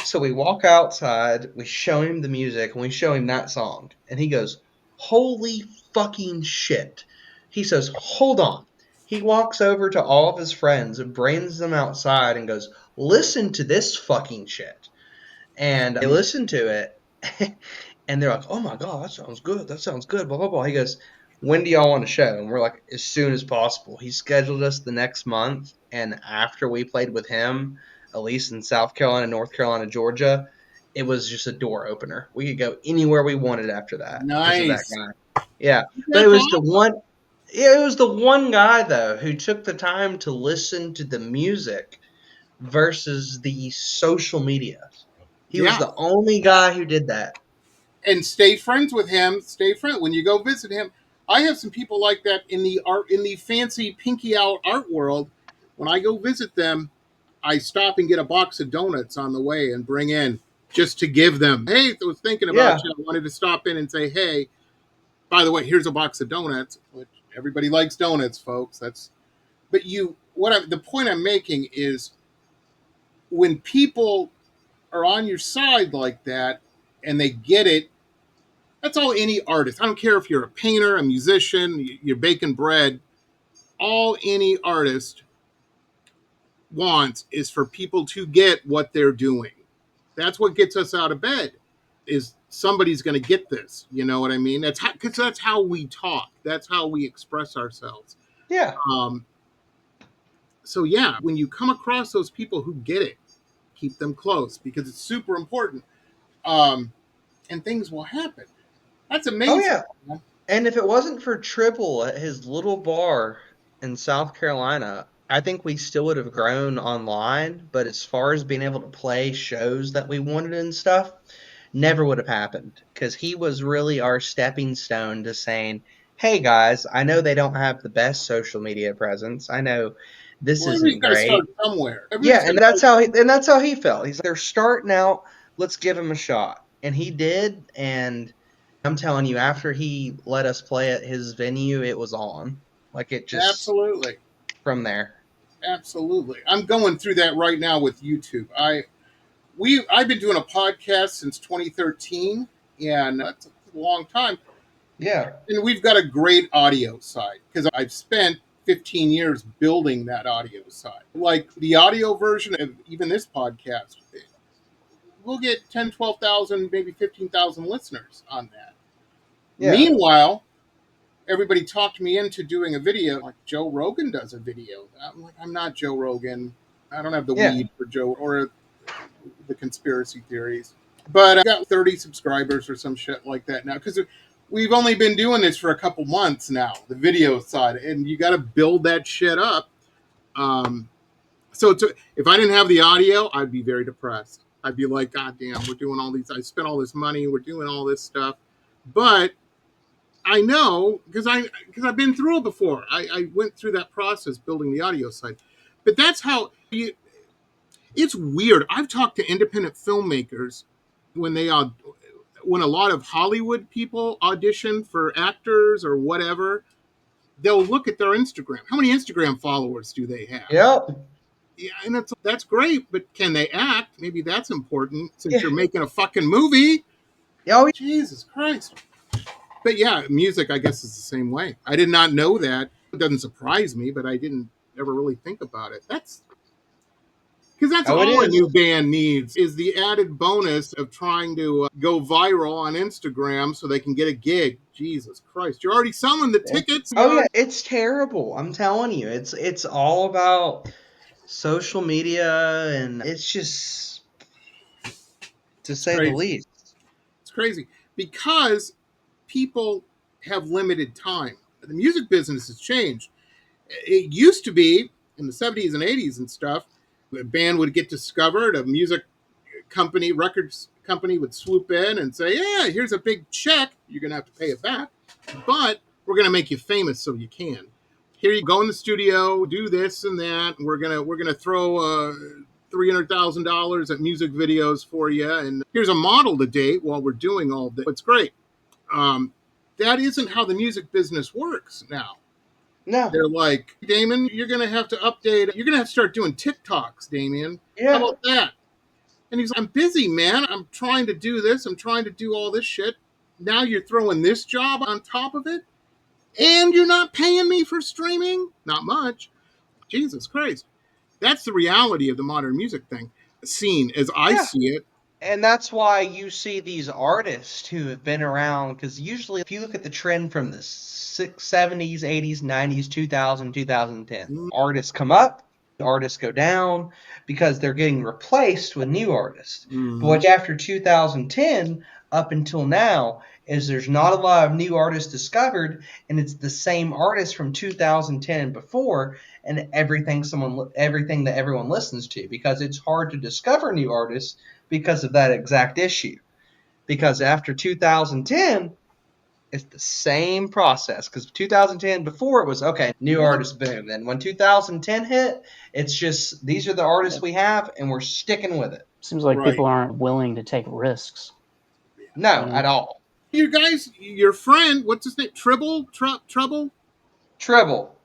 So we walk outside, we show him the music, and we show him that song. And he goes, holy fucking shit. He says, hold on. He walks over to all of his friends and brings them outside and goes, listen to this fucking shit. And they listen to it, and they're like, oh my God, that sounds good, blah, blah, blah. He goes, when do y'all want to show? And we're like, as soon as possible. He scheduled us the next month, and after we played with him, at least in South Carolina, North Carolina, Georgia, it was just a door opener. We could go anywhere we wanted after that. Nice. Because of that guy. Yeah. But it was the one guy, though, who took the time to listen to the music versus the social media. He was the only guy who did that. And stay friends with him. Stay friends when you go visit him. I have some people like that in the fancy pinky out art world. When I go visit them, I stop and get a box of donuts on the way and bring in just to give them. Hey, I was thinking about you. I wanted to stop in and say, hey, by the way, here's a box of donuts. Which everybody likes donuts, folks. The point I'm making is when people are on your side like that and they get it, that's all any artist. I don't care if you're a painter, a musician, you're baking bread. All any artist wants is for people to get what they're doing. That's what gets us out of bed, is somebody's going to get this. You know what I mean? Because that's how we talk. That's how we express ourselves. Yeah. So yeah, when you come across those people who get it, keep them close because it's super important. And things will happen. That's amazing. Oh, yeah. And if it wasn't for Tribble at his little bar in South Carolina, I think we still would have grown online. But as far as being able to play shows that we wanted and stuff, never would have happened. Because he was really our stepping stone to saying, hey, guys, I know they don't have the best social media presence. I know this isn't great. Start somewhere. Yeah, and that's how he felt. He's like, they're starting out. Let's give him a shot. And he did, and I'm telling you, after he let us play at his venue, it was on. Like it just absolutely from there. Absolutely, I'm going through that right now with YouTube. I've been doing a podcast since 2013, and that's a long time. Yeah, and we've got a great audio side because I've spent 15 years building that audio side. Like the audio version of even this podcast, we'll get 10, 12,000, maybe 15,000 listeners on that. Yeah. Meanwhile, everybody talked me into doing a video like Joe Rogan does a video. I'm like, I'm not Joe Rogan. I don't have the weed for Joe or the conspiracy theories. But I got 30 subscribers or some shit like that now because we've only been doing this for a couple months now, the video side, and you got to build that shit up. So if I didn't have the audio, I'd be very depressed. I'd be like, God damn, we're doing all these, I spent all this money, we're doing all this stuff. But I know, because I've been through it before. I went through that process building the audio side. But that's how it's weird. I've talked to independent filmmakers when when a lot of Hollywood people audition for actors or whatever, they'll look at their Instagram. How many Instagram followers do they have? Yep. Yeah, and that's great, but can they act? Maybe that's important since Yeah. you're making a fucking movie. Oh, Jesus Christ. But yeah, music, I guess, is the same way. I did not know that. It doesn't surprise me, but I didn't ever really think about it. That's because that's it all a is. new band needs is the added bonus of trying to go viral on Instagram so they can get a gig. Jesus Christ, you're already selling the tickets. Oh yeah, it's terrible. I'm telling you, it's all about social media, and it's just, to It's say the crazy. least. It's crazy because people have limited time. The music business has changed. It used to be in the 70s and 80s and stuff, a band would get discovered, a music company, records company would swoop in and say, yeah, here's a big check. You're going to have to pay it back, but we're going to make you famous so you can. Here you go in the studio, do this and that. And we're gonna throw $300,000 at music videos for you, and here's a model to date while we're doing all this. It's great. That isn't how the music business works now. No. They're like, Damon, you're going to have to update. You're going to have to start doing TikToks, Damien. How Yeah. about that? And he's like, I'm busy, man. I'm trying to do this. I'm trying to do all this shit. Now you're throwing this job on top of it. And you're not paying me for streaming? Not much. Jesus Christ. That's the reality of the modern music scene as I Yeah. see it. And that's why you see these artists who have been around, because usually if you look at the trend from the 70s, 80s, 90s, 2000, 2010, artists come up, artists go down because they're getting replaced with new artists. Mm-hmm. But what after 2010 up until now is there's not a lot of new artists discovered, and it's the same artists from 2010 and before, and everything that everyone listens to, because it's hard to discover new artists because of that exact issue. Because after 2010, it's the same process. Because 2010, before it was, okay, new artists, boom. Then when 2010 hit, it's just, these are the artists we have, and we're sticking with it. Seems like people aren't willing to take risks. No, at all. You guys, your friend, what's his name? Trouble? Tribble.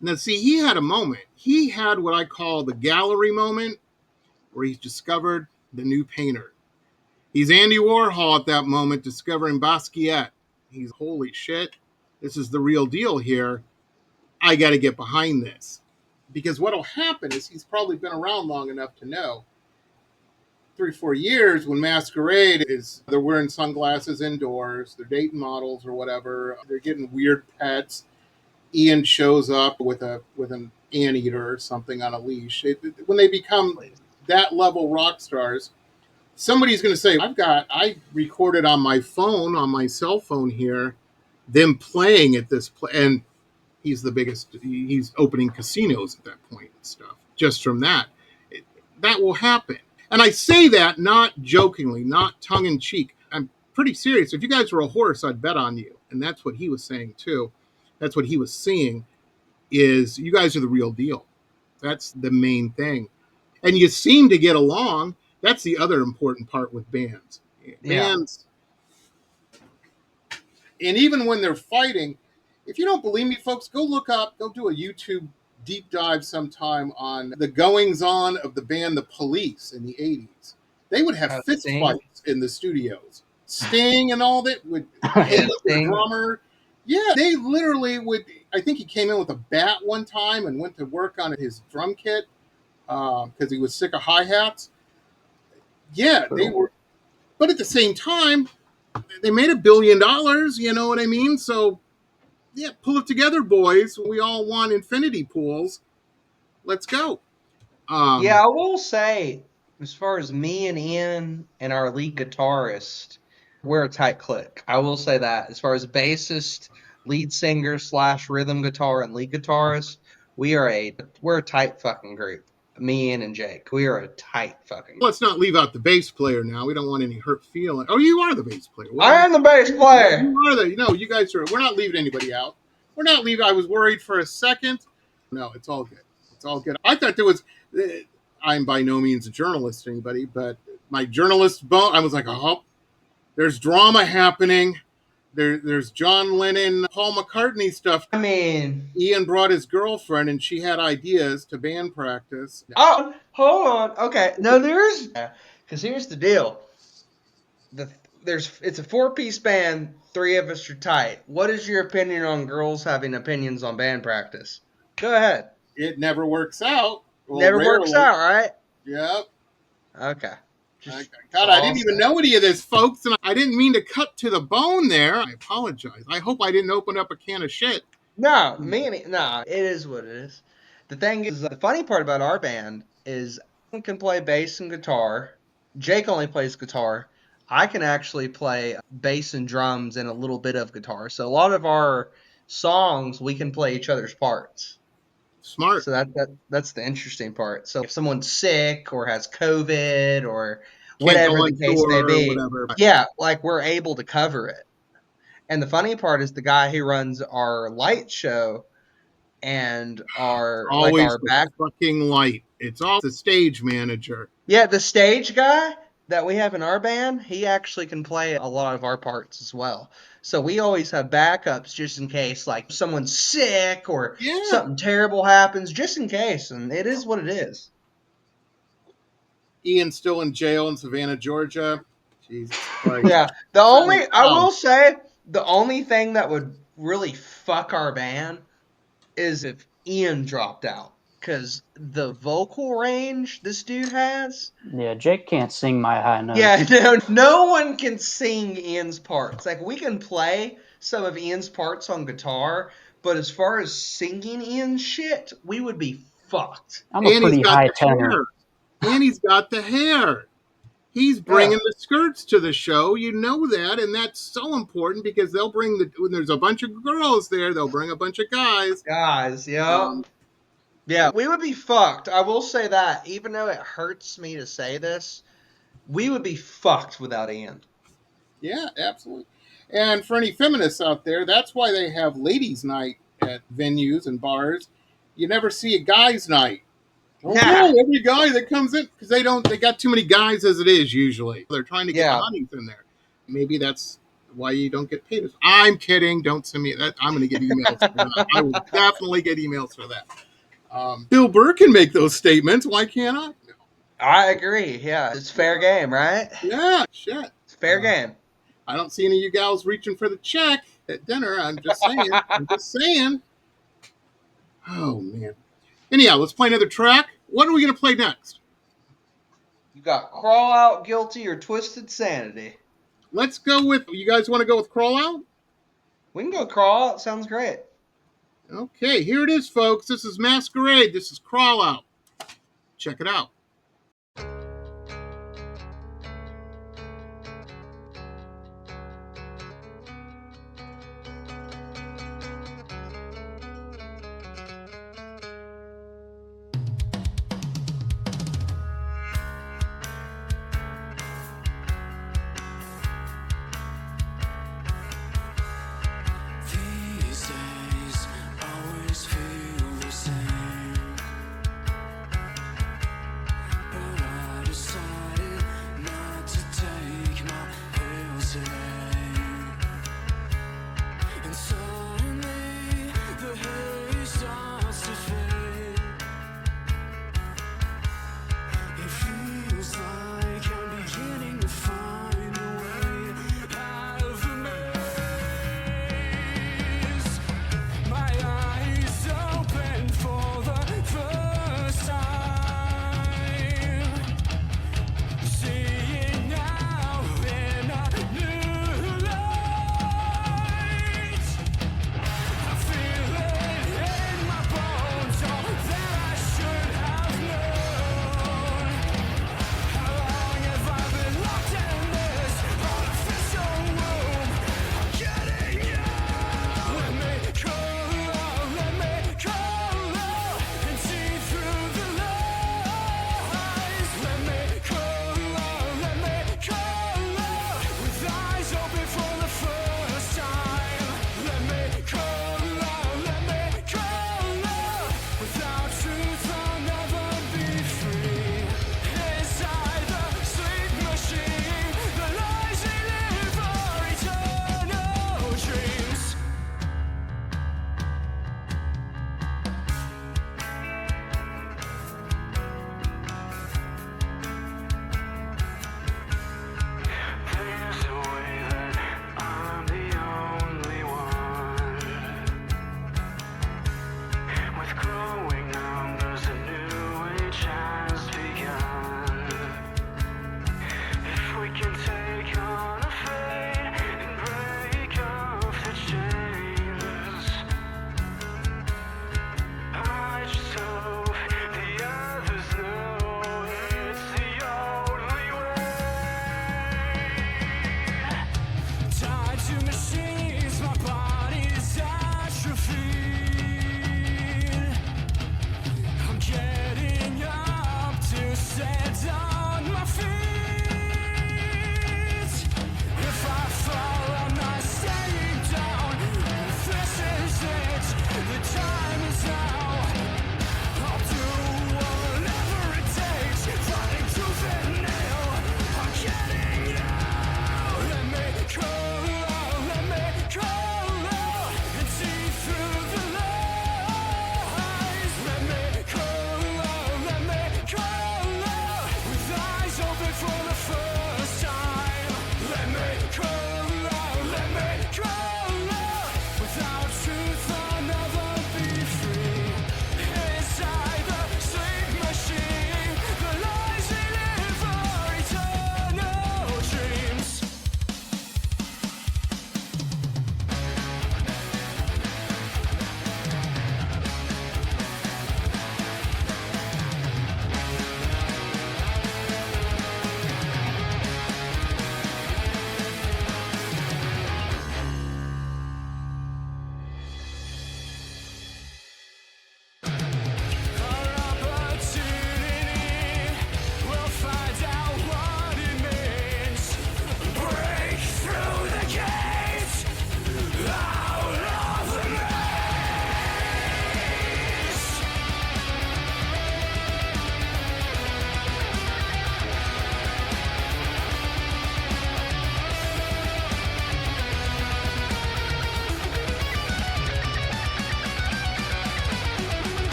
Now, see, he had a moment. He had what I call the gallery moment where he's discovered the new painter. He's Andy Warhol at that moment, discovering Basquiat. He's, holy shit, this is the real deal here. I got to get behind this. Because what will happen is he's probably been around long enough to know 3-4 years when Mäsqueräde they're wearing sunglasses indoors, they're dating models or whatever, they're getting weird pets. Ian shows up with an anteater or something on a leash. When they become that level rock stars, somebody's going to say, I recorded on my phone, on my cell phone here, them playing at this play. And he's the biggest, he's opening casinos at that point and stuff. Just from that, that will happen. And I say that not jokingly, not tongue in cheek. I'm pretty serious. If you guys were a horse, I'd bet on you. And that's what he was saying too. That's what he was seeing is you guys are the real deal. That's the main thing. And you seem to get along. That's the other important part with bands. Bands, and even when they're fighting, if you don't believe me, folks, go do a YouTube deep dive sometime on the goings on of the band The Police in the 80s. They would have fist fights in the studios. Sting and all that would hate their drummer. Yeah, they literally would. I think he came in with a bat one time and went to work on his drum kit because he was sick of hi-hats. Yeah, they were. But at the same time, they made $1 billion, you know what I mean? So, yeah, pull it together, boys. We all want infinity pools. Let's go. Yeah, I will say, as far as me and Ian and our lead guitarist, we're a tight clique. I will say that. As far as bassist, lead singer / rhythm guitar and lead guitarist, we're a tight fucking group. me, Ian, and Jake. We are a tight fucking. Let's not leave out the bass player now. We don't want any hurt feeling. Oh, you are the bass player. Well, I am the bass player. You are the. No, you guys are. We're not leaving anybody out. We're not leaving. I was worried for a second. No, it's all good. It's all good. I thought there was. I'm by no means a journalist, anybody, but my journalist bone. I was like, oh, there's drama happening. There's John Lennon, Paul McCartney stuff. I mean, Ian brought his girlfriend, and she had ideas to band practice. Oh, hold on. Okay, no, there's because here's the deal. It's a 4-piece band. 3 of us are tight. What is your opinion on girls having opinions on band practice? Go ahead. It never works out. Well, Never works out, right? Yep. Okay. God, I didn't even know any of this, folks, and I didn't mean to cut to the bone there. I apologize. I hope I didn't open up a can of shit. No, it is what it is. The thing is, the funny part about our band is I can play bass and guitar. Jake only plays guitar. I can actually play bass and drums and a little bit of guitar. So a lot of our songs, we can play each other's parts. Smart. So that's the interesting part. So if someone's sick or has COVID or whatever the case may be, yeah, like we're able to cover it. And the funny part is the guy who runs our light show and our back fucking light. It's all the stage manager. Yeah, the stage guy that we have in our band, he actually can play a lot of our parts as well. So we always have backups just in case, like someone's sick or something terrible happens, just in case. And it is what it is. Ian's still in jail in Savannah, Georgia. Jesus Christ. Yeah. I will say, the only thing that would really fuck our band is if Ian dropped out. Because the vocal range this dude has. Yeah, Jake can't sing my high notes. Yeah, no one can sing Ian's parts. Like, we can play some of Ian's parts on guitar, but as far as singing Ian's shit, we would be fucked. I'm a pretty high tenor. And he's got the hair. He's bringing the skirts to the show. You know that, and that's so important because they'll bring when there's a bunch of girls there, they'll bring a bunch of guys. Yeah, we would be fucked. I will say that, even though it hurts me to say this, we would be fucked without Ian. Yeah, absolutely. And for any feminists out there, that's why they have ladies' night at venues and bars. You never see a guys' night. Every guy that comes in, because they got too many guys as it is usually. They're trying to get the honeys in there. Maybe that's why you don't get paid. I'm kidding. Don't send me that. I'm going to get emails for that. I will definitely get emails for that. Bill Burr can make those statements. Why can't I? No. I agree. Yeah, it's fair game, right? Yeah, shit. It's fair game. I don't see any of you gals reaching for the check at dinner. I'm just saying. Oh, man. Anyhow, let's play another track. What are we going to play next? You got Crawl Out, Guilty, or Twisted Sanity. Let's go with, you guys want to go with Crawl Out? We can go Crawl Out. Sounds great. Okay, here it is, folks. This is Mäsqueräde. This is Crawl Out. Check it out.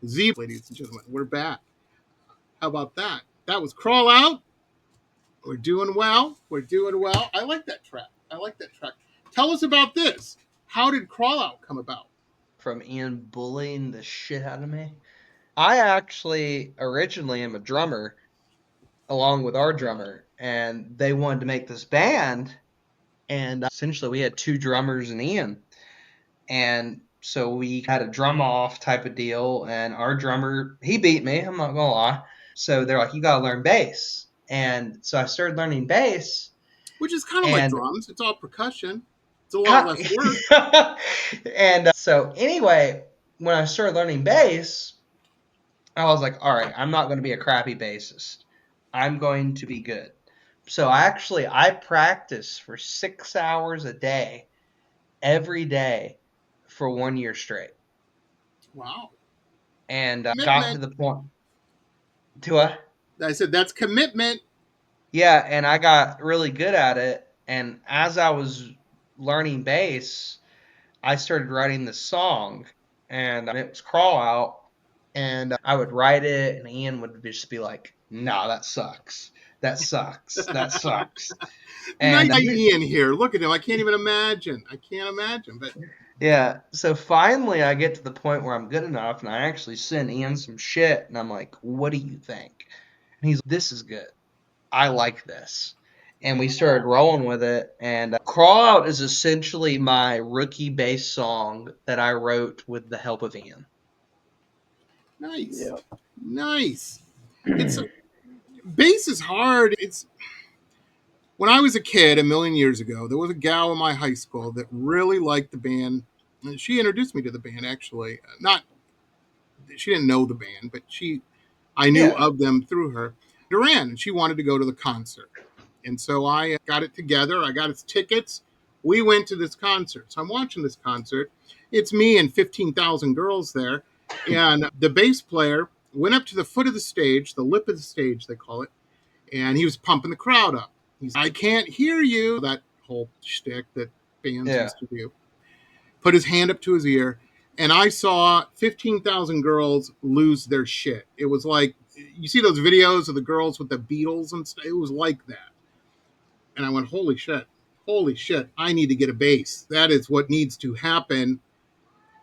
Z, ladies and gentlemen, we're back. How about that? That was Crawl Out. We're doing well. We're doing well. I like that track. I like that track. Tell us about this. How did Crawl Out come about? From Ian bullying the shit out of me. I actually originally am a drummer along with our drummer, and they wanted to make this band. And essentially, we had two drummers and Ian. And so we had a drum off type of deal. And our drummer, he beat me. I'm not going to lie. So they're like, you got to learn bass. And so I started learning bass. Which is kind of like drums. It's all percussion. It's a lot less work. And so anyway, when I started learning bass, I was like, all right, I'm not going to be a crappy bassist. I'm going to be good. So I practice for 6 hours a day, every day for 1 year straight. Wow. And I got to the point. To what? I said, that's commitment. Yeah, and I got really good at it. And as I was learning bass, I started writing this song, and it was Crawl Out. And I would write it, and Ian would just be like, "No, that sucks. That sucks. That sucks." And nice Ian here. Look at him. I can't even imagine. But yeah. So finally, I get to the point where I'm good enough, and I actually send Ian some shit, and I'm like, "What do you think?" And he's, "This is good. I like this." And we started rolling with it. And Crawl Out is essentially my rookie bass song that I wrote with the help of Ian. Nice. Yep. Nice. Bass is hard. When I was a kid a million years ago, there was a gal in my high school that really liked the band. And she introduced me to the band, actually. She didn't know the band, but I knew of them through her. Duran, and she wanted to go to the concert. And so I got it together. I got its tickets. We went to this concert. So I'm watching this concert. It's me and 15,000 girls there. And the bass player went up to the foot of the stage, the lip of the stage, they call it, and he was pumping the crowd up. He's, I can't hear you. That whole shtick that bands used to do. Put his hand up to his ear. And I saw 15,000 girls lose their shit. It was like, you see those videos of the girls with the Beatles and stuff? It was like that. And I went, holy shit, I need to get a bass. That is what needs to happen.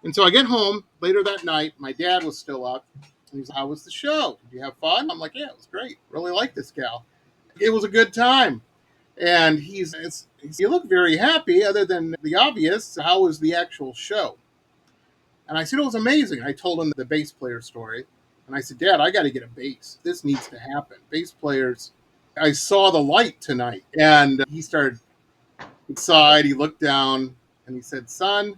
And so I get home later that night. My dad was still up. And he's like, how was the show? Did you have fun? I'm like, yeah, it was great. Really like this gal. It was a good time. And he's you look very happy, other than the obvious. How was the actual show? And I said, it was amazing. I told him the bass player story. And I said, Dad, I got to get a bass. This needs to happen. Bass players, I saw the light tonight. And he started inside. He looked down and he said, son,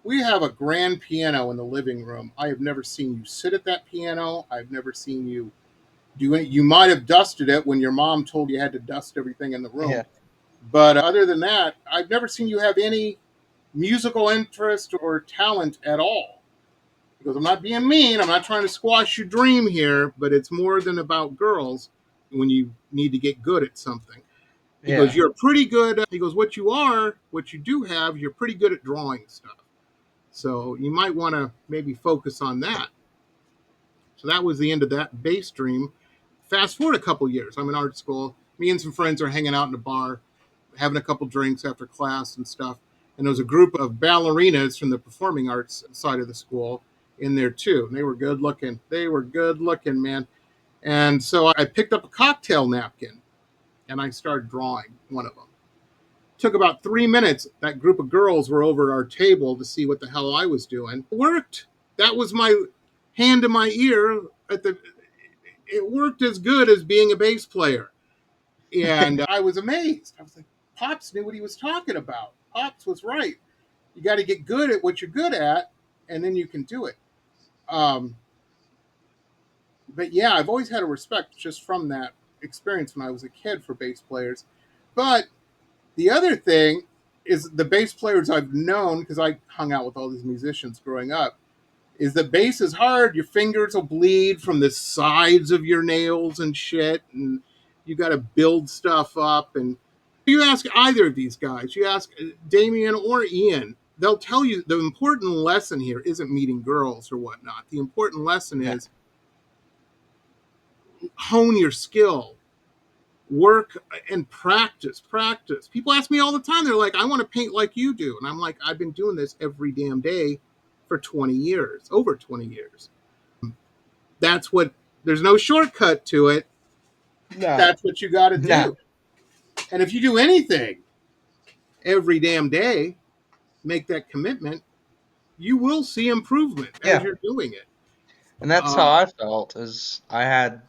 we have a grand piano in the living room. I have never seen you sit at that piano. I've never seen you do it. You might have dusted it when your mom told you had to dust everything in the room. Yeah. But other than that, I've never seen you have any musical interest or talent at all. Because I'm not being mean. I'm not trying to squash your dream here, but it's more than about girls when you need to get good at something. He goes, you're pretty good. He goes, what you do have, you're pretty good at drawing stuff. So you might want to maybe focus on that. So that was the end of that bass dream. Fast forward a couple years. I'm in art school. Me and some friends are hanging out in a bar, having a couple drinks after class and stuff. And there was a group of ballerinas from the performing arts side of the school in there too. And they were good looking. Man. And so I picked up a cocktail napkin and I started drawing one of them. Took about 3 minutes. That group of girls were over our table to see what the hell I was doing. It worked. That was my hand to my ear. It worked as good as being a bass player. And I was amazed. I was like, Pops knew what he was talking about. Pops was right. You got to get good at what you're good at, and then you can do it. But yeah, I've always had a respect just from that experience when I was a kid for bass players. But the other thing is the bass players I've known, because I hung out with all these musicians growing up, is that bass is hard. Your fingers will bleed from the sides of your nails and shit, and you got to build stuff up. And you ask either of these guys, you ask Damien or Ian, they'll tell you the important lesson here isn't meeting girls or whatnot. The important lesson is hone your skill, work and practice. People ask me all the time, they're like, I want to paint like you do. And I'm like, I've been doing this every damn day for 20 years, over 20 years. There's no shortcut to it. No. That's what you got to do. No. And if you do anything every damn day, make that commitment, you will see improvement as you're doing it. And that's how I felt, is I had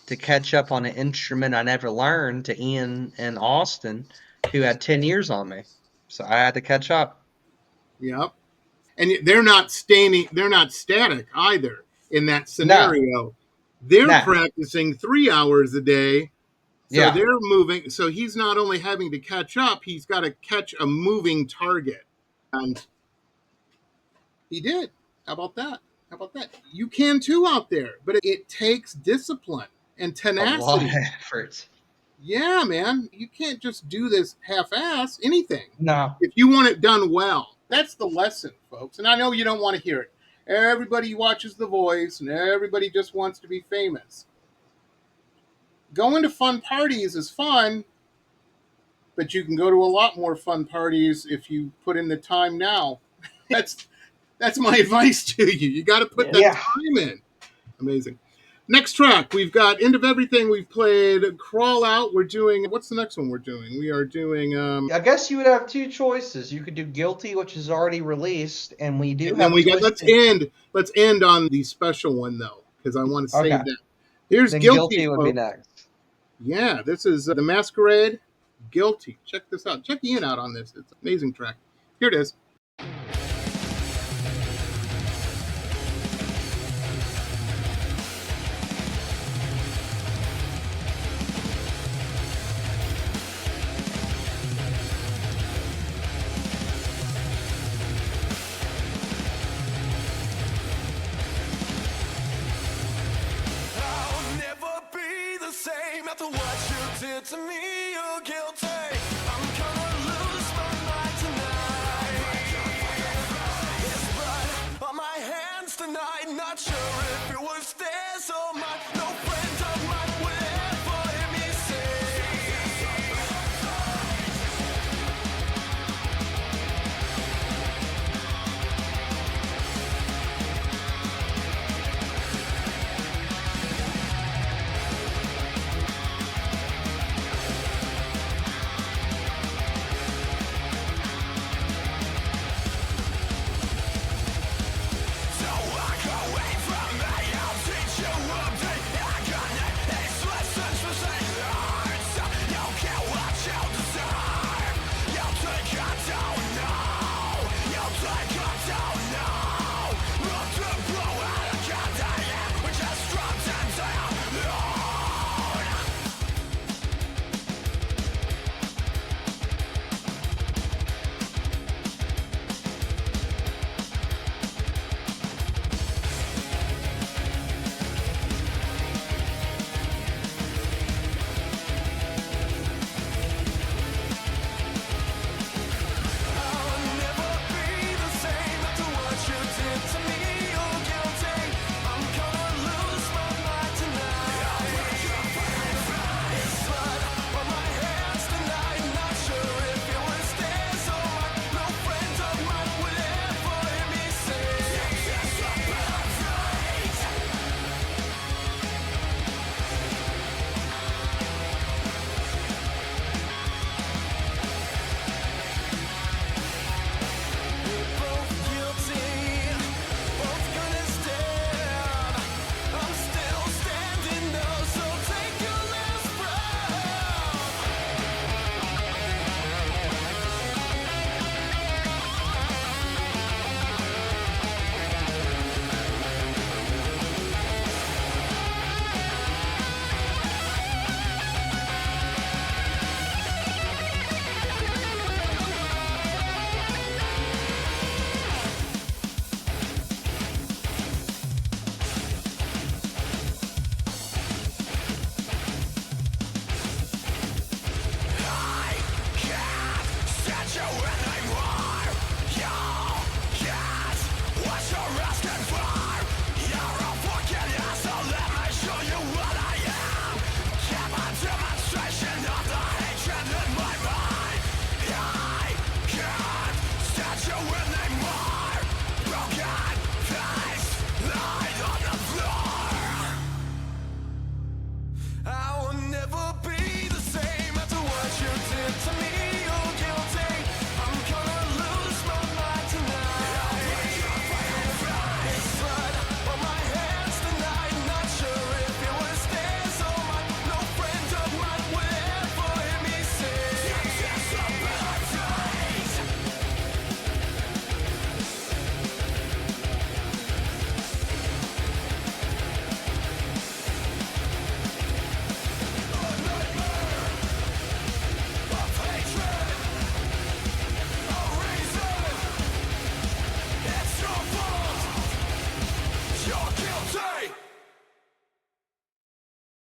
to catch up on an instrument I never learned to Ian and Austin, who had 10 years on me. So I had to catch up. Yep. And they're not static either in that scenario. No. They're practicing 3 hours a day. So they're moving. So he's not only having to catch up, he's got to catch a moving target. And he did. How about that? You can too out there, but it takes discipline and tenacity. A lot of effort. Yeah, man. You can't just do this half-ass anything. No. If you want it done well. That's the lesson, folks. And I know you don't want to hear it. Everybody watches The Voice and everybody just wants to be famous. Going to fun parties is fun, but you can go to a lot more fun parties if you put in the time now. That's my advice to you. You got to put that time in. Amazing. Next track, we've got End of Everything. We've played Crawl Out. We're doing, what's the next one we're doing? We are doing... I guess you would have two choices. You could do Guilty, which is already released, and we do have... Let's end on the special one, though, because I want to save that. Here's Guilty would be next. Yeah, this is the Mäsqueräde, Guilty. Check this out. Check Ian out on this. It's an amazing track. Here it is. After what you did to me, you're guilty. I'm gonna lose my mind tonight.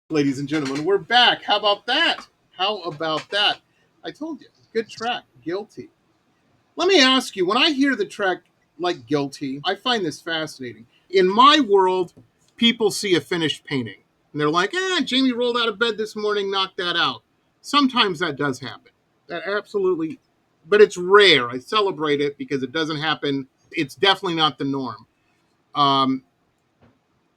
Ladies and gentlemen, we're back. How about that? How about that? I told you, good track, Guilty. Let me ask you, when I hear the track like Guilty, I find this fascinating. In my world, people see a finished painting and they're like, Jamie rolled out of bed this morning, knocked that out. Sometimes that does happen. That absolutely, but it's rare. I celebrate it because it doesn't happen. It's definitely not the norm. Um,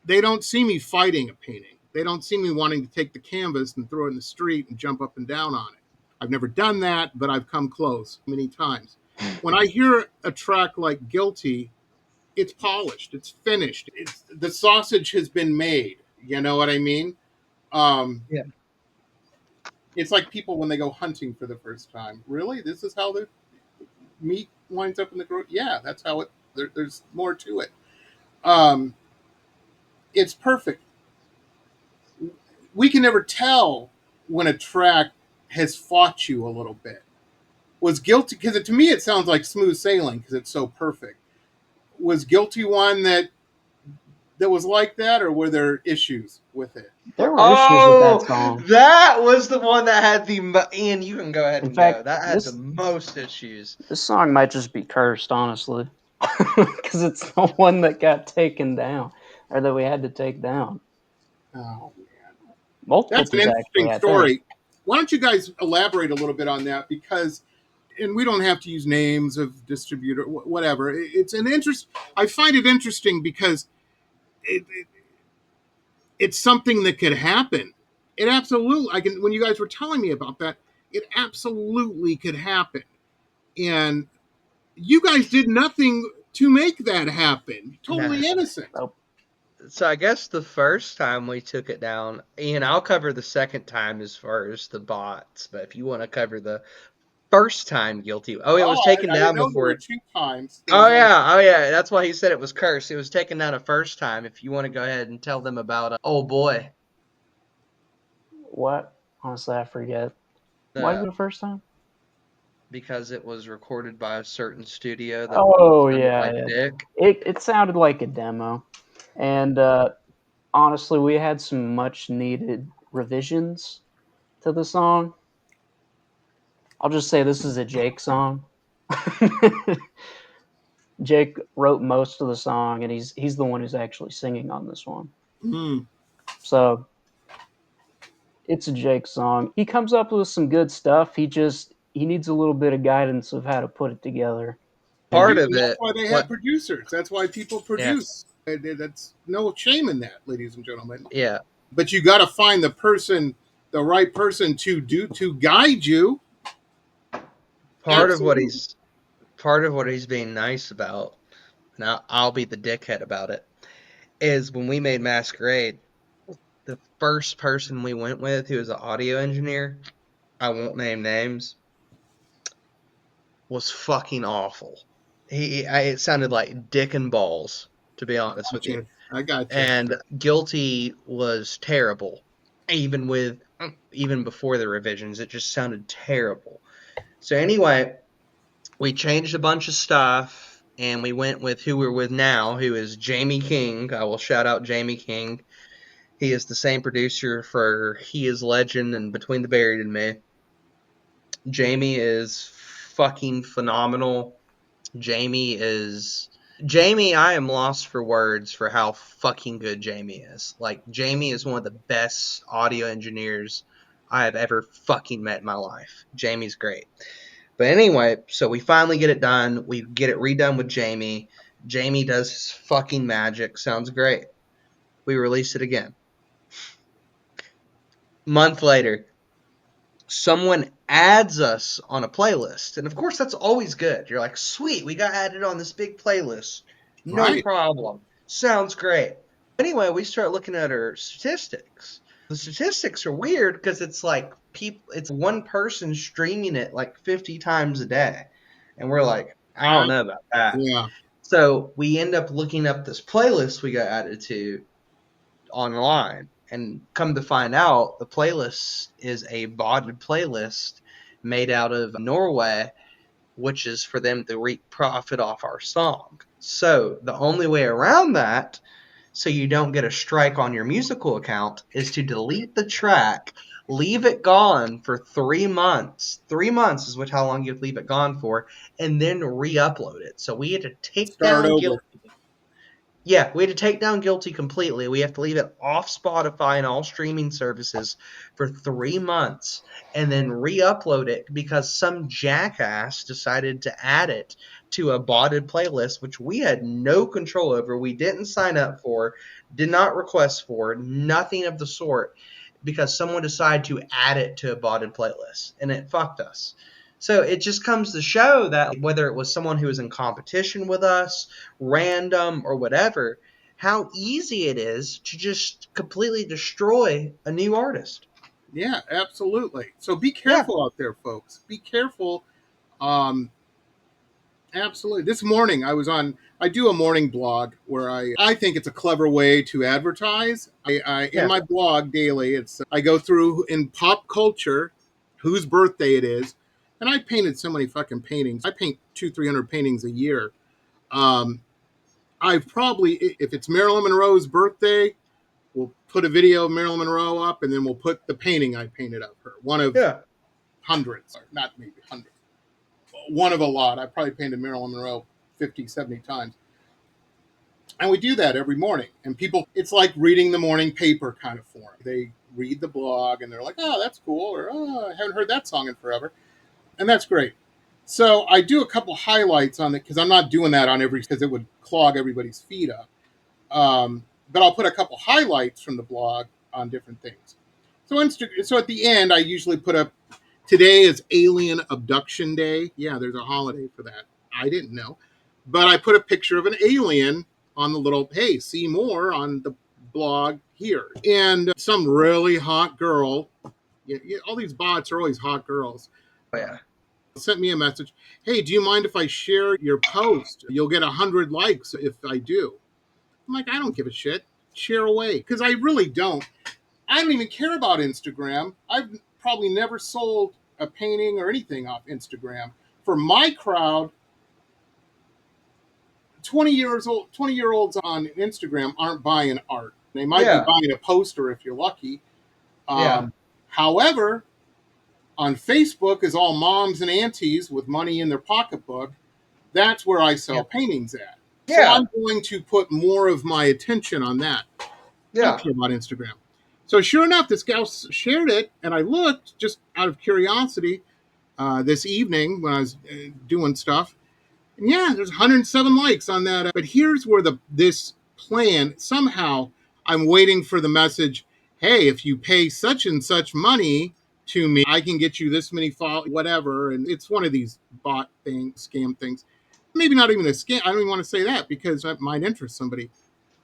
they don't see me fighting a painting. They don't see me wanting to take the canvas and throw it in the street and jump up and down on it. I've never done that, but I've come close many times. When I hear a track like Guilty, it's polished, it's finished, the sausage has been made. You know what I mean? Yeah. It's like people when they go hunting for the first time. Really? This is how the meat winds up in the grocery? Yeah, that's how it, there's more to it. Um, it's perfect. We can never tell when a track has fought you a little bit. Was Guilty, because to me it sounds like smooth sailing because it's so perfect. Was Guilty one that was like that, or were there issues with it? There were issues with that Oh, song. that was the one that had the Ian, you can go ahead In and go. fact, That had the most issues. this song might just be cursed, honestly, because it's the one that got taken down, or that we had to take down. Oh, Multiple that's an people, actually, interesting I think. story. Why don't you guys elaborate a little bit on that? Because, and we don't have to use names of distributor, whatever. It's an interest. I find it interesting because it's something that could happen. It absolutely. I can. When you guys were telling me about that, it absolutely could happen. And you guys did nothing to make that happen. Nah. Totally innocent. Oh, So I guess the first time we took it down, Ian, I'll cover the second time as far as the bots, but if you want to cover the first time guilty, oh, it Oh, was taken I didn't down know there were before. two times. There Oh was only. yeah, oh yeah, that's why he said it was cursed. It was taken down a first time. If you want to go ahead and tell them about, oh boy, what? Honestly, I forget. Why uh, is it the first time? because it was recorded by a certain studio that Oh, sounded yeah, like yeah. dick. It sounded like a demo. And honestly, we had some much needed revisions to the song. I'll just say this is a Jake song. Jake wrote most of the song, and he's the one who's actually singing on this one. Hmm. So it's a Jake song. He comes up with some good stuff. He needs a little bit of guidance of how to put it together. And Part you, of that's it, why they have what? producers. That's why people Yeah, produce. That's no shame in that, ladies and gentlemen. yeah. But you got to find the person, the right person to guide you. Part of what Absolutely. he's part of what he's being nice about, and I'll be the dickhead about it, is when we made Masquerade, the first person we went with, who was an audio engineer, I won't name names, was fucking awful. It sounded like dick and balls, to be honest with you. Gotcha. I gotcha. And Guilty was terrible, even before the revisions. It just sounded terrible. So anyway, we changed a bunch of stuff, and we went with who we're with now, who is Jamie King. I will shout out Jamie King. He is the same producer for He Is Legend and Between the Buried and Me. Jamie is fucking phenomenal. Jamie is Jamie, I am lost for words for how fucking good Jamie is. Like Jamie is one of the best audio engineers I have ever fucking met in my life. Jamie's great. But anyway, so we finally get it done. We get it redone with Jamie. Jamie does his fucking magic. Sounds great. We release it again. Month later, someone adds us on a playlist. And of course, that's always good. You're like, sweet, we got added on this big playlist. No Right. problem. Sounds great. Anyway, we start looking at our statistics. The statistics are weird because it's like it's one person streaming it like 50 times a day. And we're like, I don't know about that. Yeah. So we end up looking up this playlist we got added to online, and come to find out the playlist is a botted playlist made out of Norway, which is for them to reap profit off our song. So the only way around that so you don't get a strike on your musical account is to delete the track, leave it gone for 3 months. 3 months is how long you have to leave it gone for, and then re-upload it. So we had to take Start down over. Guilty. Yeah, we had to take down Guilty completely. We have to leave it off Spotify and all streaming services for 3 months and then re-upload it because some jackass decided to add it to a botted playlist, which we had no control over. We didn't sign up for, did not request for, nothing of the sort, because someone decided to add it to a botted playlist, and it fucked us. So it just comes to show that whether it was someone who was in competition with us, random, or whatever, how easy it is to just completely destroy a new artist. Yeah, absolutely. So be Yeah. careful out there, folks. Be careful. Um, Absolutely. This morning I do a morning blog where I think it's a clever way to advertise. In my blog daily, I go through in pop culture whose birthday it is. And I painted so many fucking paintings. I paint 200-300 paintings a year. I've probably, if it's Marilyn Monroe's birthday, we'll put a video of Marilyn Monroe up, and then we'll put the painting I painted of her. One of hundreds, or not maybe hundreds. One of a lot. I probably painted Marilyn Monroe 50, 70 times. And we do that every morning. And people, it's like reading the morning paper kind of form. They read the blog and they're like, oh, that's cool. Or, oh, I haven't heard that song in forever. And that's great. So I do a couple highlights on it because I'm not doing that on every, because it would clog everybody's feed up. But I'll put a couple highlights from the blog on different things. So at the end, I usually put up, today is Alien Abduction Day. Yeah, there's a holiday for that. I didn't know. But I put a picture of an alien on the little, hey, see more on the blog here. And some really hot girl, all these bots are always hot girls. Oh, yeah. Sent me a message. Hey, do you mind if I share your post? You'll get 100 likes if I do. I'm like, I don't give a shit. Share away. Because I really don't. I don't even care about Instagram. I've probably never sold a painting or anything off Instagram. For my crowd, 20-year-olds on Instagram aren't buying art. They might be buying a poster if you're lucky. However, on Facebook is all moms and aunties with money in their pocketbook. That's where I sell paintings at. So I'm going to put more of my attention on that. I don't care about Instagram. So sure enough, this gal shared it, and I looked just out of curiosity this evening when I was doing stuff. And yeah, there's 107 likes on that. But here's where this plan, somehow I'm waiting for the message, hey, if you pay such and such money to me, I can get you this many followers, whatever. And it's one of these bot things, scam things. Maybe not even a scam. I don't even want to say that because that might interest somebody.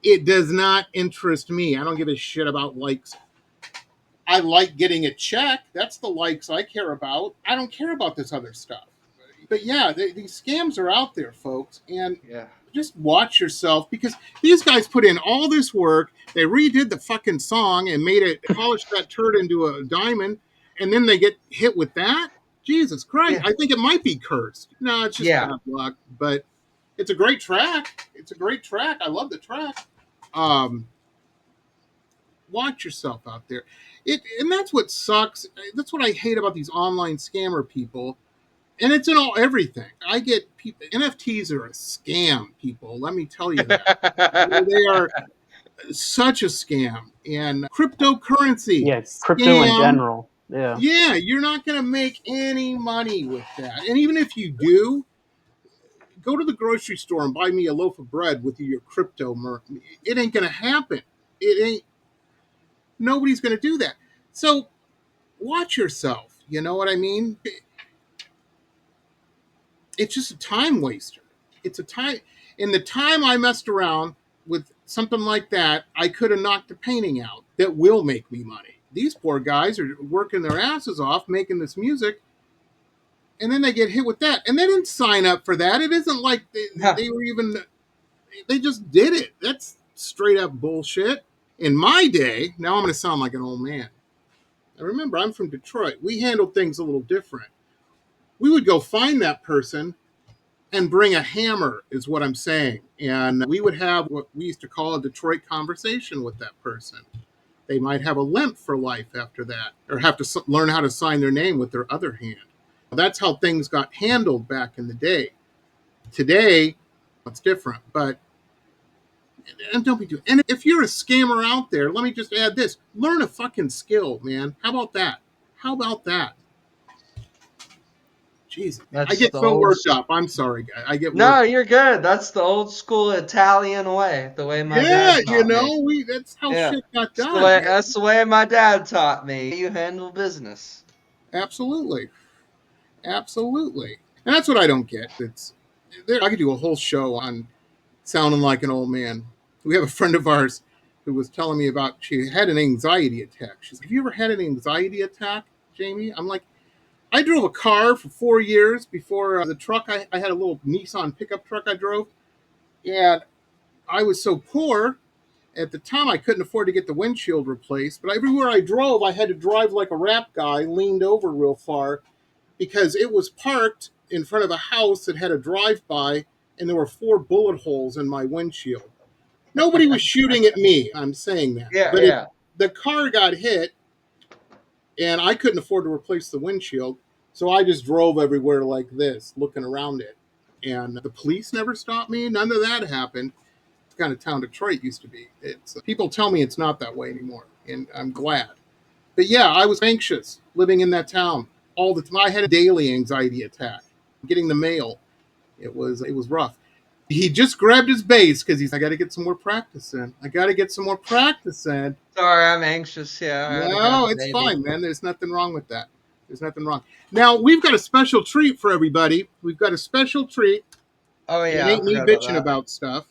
It does not interest me. I don't give a shit about likes. I like getting a check. That's the likes I care about. I don't care about this other stuff. But yeah, these scams are out there, folks. And just watch yourself because these guys put in all this work. They redid the fucking song and polished that turd into a diamond. And then they get hit with that. Jesus Christ. I think it might be cursed. No, it's just bad luck. But it's a great track. I love the track. Watch yourself out there. And that's what sucks. That's what I hate about these online scammer people. And it's in everything. I get people, NFTs are a scam, people. Let me tell you that. They are such a scam. And cryptocurrency. Yeah, crypto in general. Yeah. Yeah, you're not going to make any money with that. And even if you do, go to the grocery store and buy me a loaf of bread with your crypto. It ain't going to happen. Nobody's going to do that. So watch yourself. You know what I mean? It's just a time waster. It's a time. In the time I messed around with something like that, I could have knocked a painting out that will make me money. These poor guys are working their asses off making this music, and then they get hit with that. And they didn't sign up for that. It isn't like they were even. They just did it. That's straight up bullshit. In my day, now I'm going to sound like an old man. I remember I'm from Detroit. We handled things a little different. We would go find that person and bring a hammer, is what I'm saying. And we would have what we used to call a Detroit conversation with that person. They might have a limp for life after that, or have to learn how to sign their name with their other hand. That's how things got handled back in the day. Today, it's different, but and don't be doing. And if you're a scammer out there, let me just add this: learn a fucking skill, man. How about that? How about that? Jeez, I That's get the so old. worked up. I'm sorry, guys. I get No, worked. you're good. That's the old school Italian way, the way my Yeah, dad taught me. that's how Yeah, shit got that's the done. way. That's the way my dad taught me. You handle business. Absolutely, absolutely. And that's what I don't get. I could do a whole show on sounding like an old man. We have a friend of ours who was telling me about she had an anxiety attack. She's like, "Have you ever had an anxiety attack, Jamie?" I'm like, I drove a car for 4 years before the truck. I had a little Nissan pickup truck I drove, and I was so poor at the time I couldn't afford to get the windshield replaced. But everywhere I drove, I had to drive like a rap guy, leaned over real far, because it was parked in front of a house that had a drive-by, and there were 4 bullet holes in my windshield. Nobody was shooting at me. I'm saying that, Yeah, but yeah. the car got hit, and I couldn't afford to replace the windshield, so I just drove everywhere like this, looking around it. And the police never stopped me. None of that happened. It's the kind of town Detroit used to be. It's people tell me it's not that way anymore, and I'm glad. But yeah, I was anxious living in that town all the time. I had a daily anxiety attack getting the mail. It was rough. He just grabbed his bass because I got to get some more practice in. I got to get some more practice in. Sorry, I'm anxious. Yeah, I gotta grab No, the it's baby. fine, man. There's nothing wrong with that. There's nothing wrong. Now, we've got a special treat for everybody. We've got a special treat, Oh and it yeah, I ain't me forgot about bitching that. about stuff.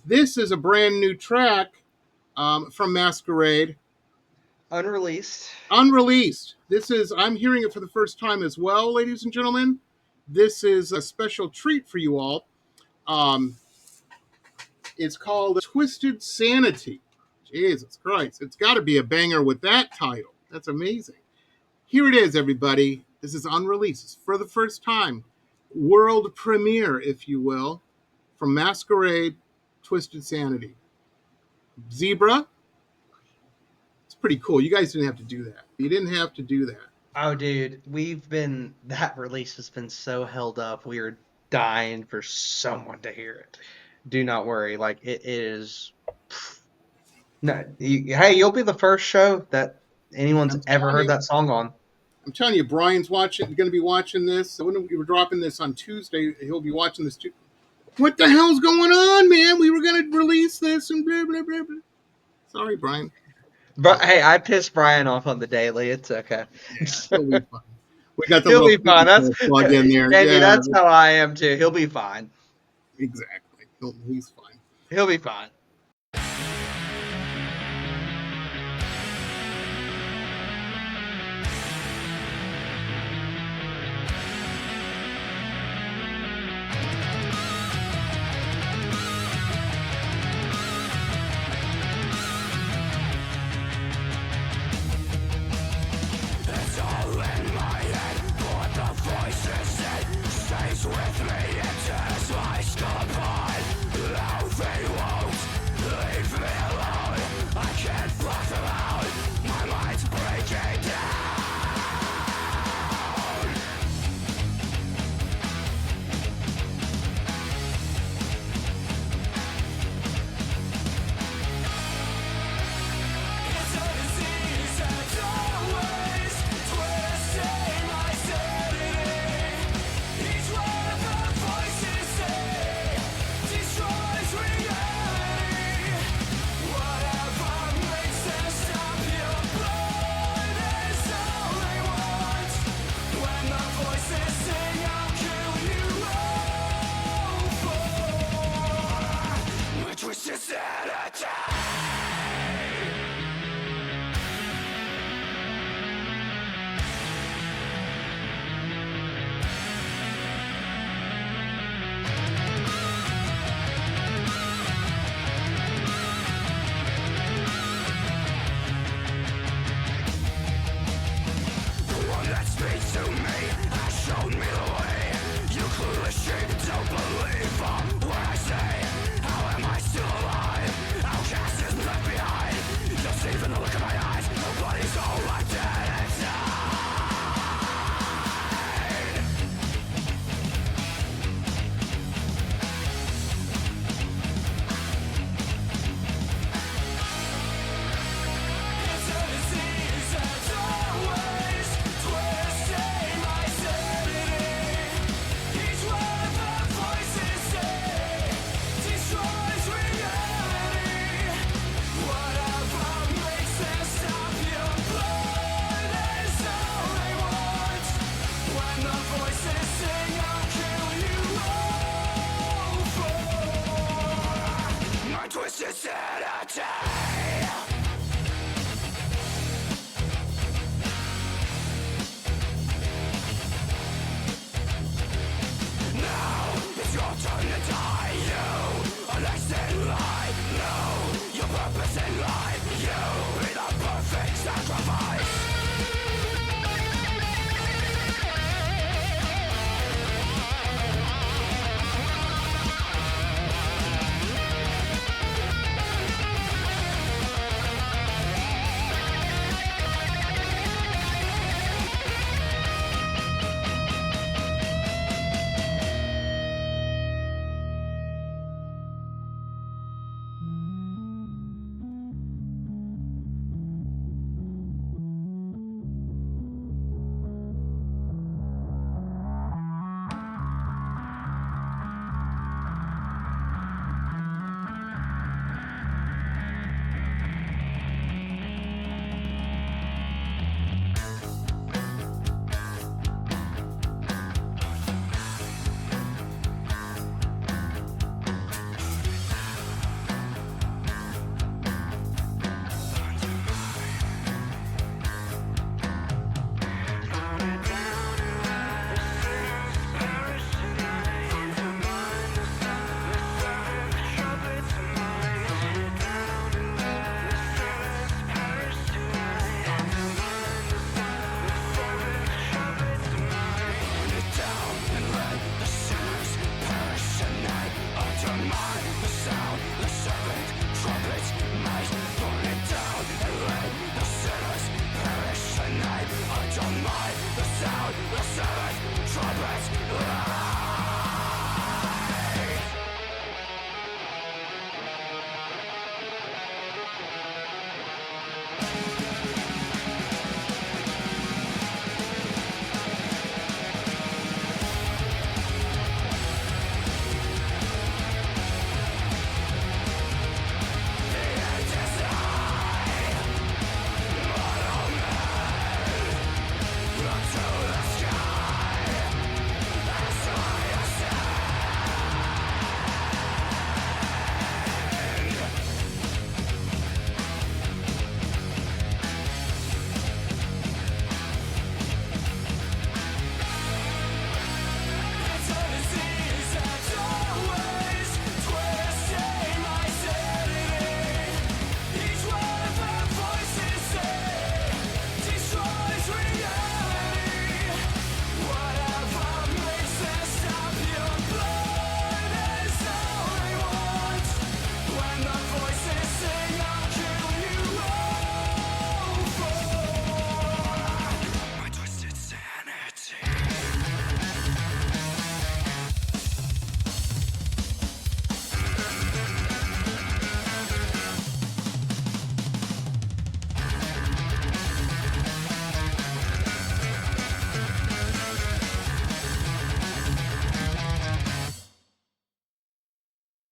This is a brand new track from Mäsqueräde, Unreleased. unreleased. I'm hearing it for the first time as well, ladies and gentlemen. This is a special treat for you all. Um, it's called Twisted Sanity. Jesus Christ. It's got to be a banger with that title. That's amazing. Here it is, everybody. This is unreleased. It's for the first time. World premiere, if you will, from Mäsqueräde, Twisted Sanity. Zebra, it's pretty cool. You guys didn't have to do that. You didn't have to do that. Oh, dude, that release has been so held up. We are dying for someone to hear it. Do not worry. Like, it is. No, hey, you'll be the first show that anyone's I'm ever telling heard you. that song on. I'm telling you, Brian's going to be watching this. So when we were dropping this on Tuesday, he'll be watching this too. What the hell's going on, man? We were going to release this and blah, blah, blah, blah. Sorry, Brian. But hey, I pissed Brian off on the daily. It's okay. Yeah, he'll be fine. We got the He'll little be fine. That's plug in there. Jamie. Yeah, That's how I am too. He'll be fine. exactly. He's fine. He'll be fine. It's all in my head, but the voice stays with me. It tears my skull apart. How they won't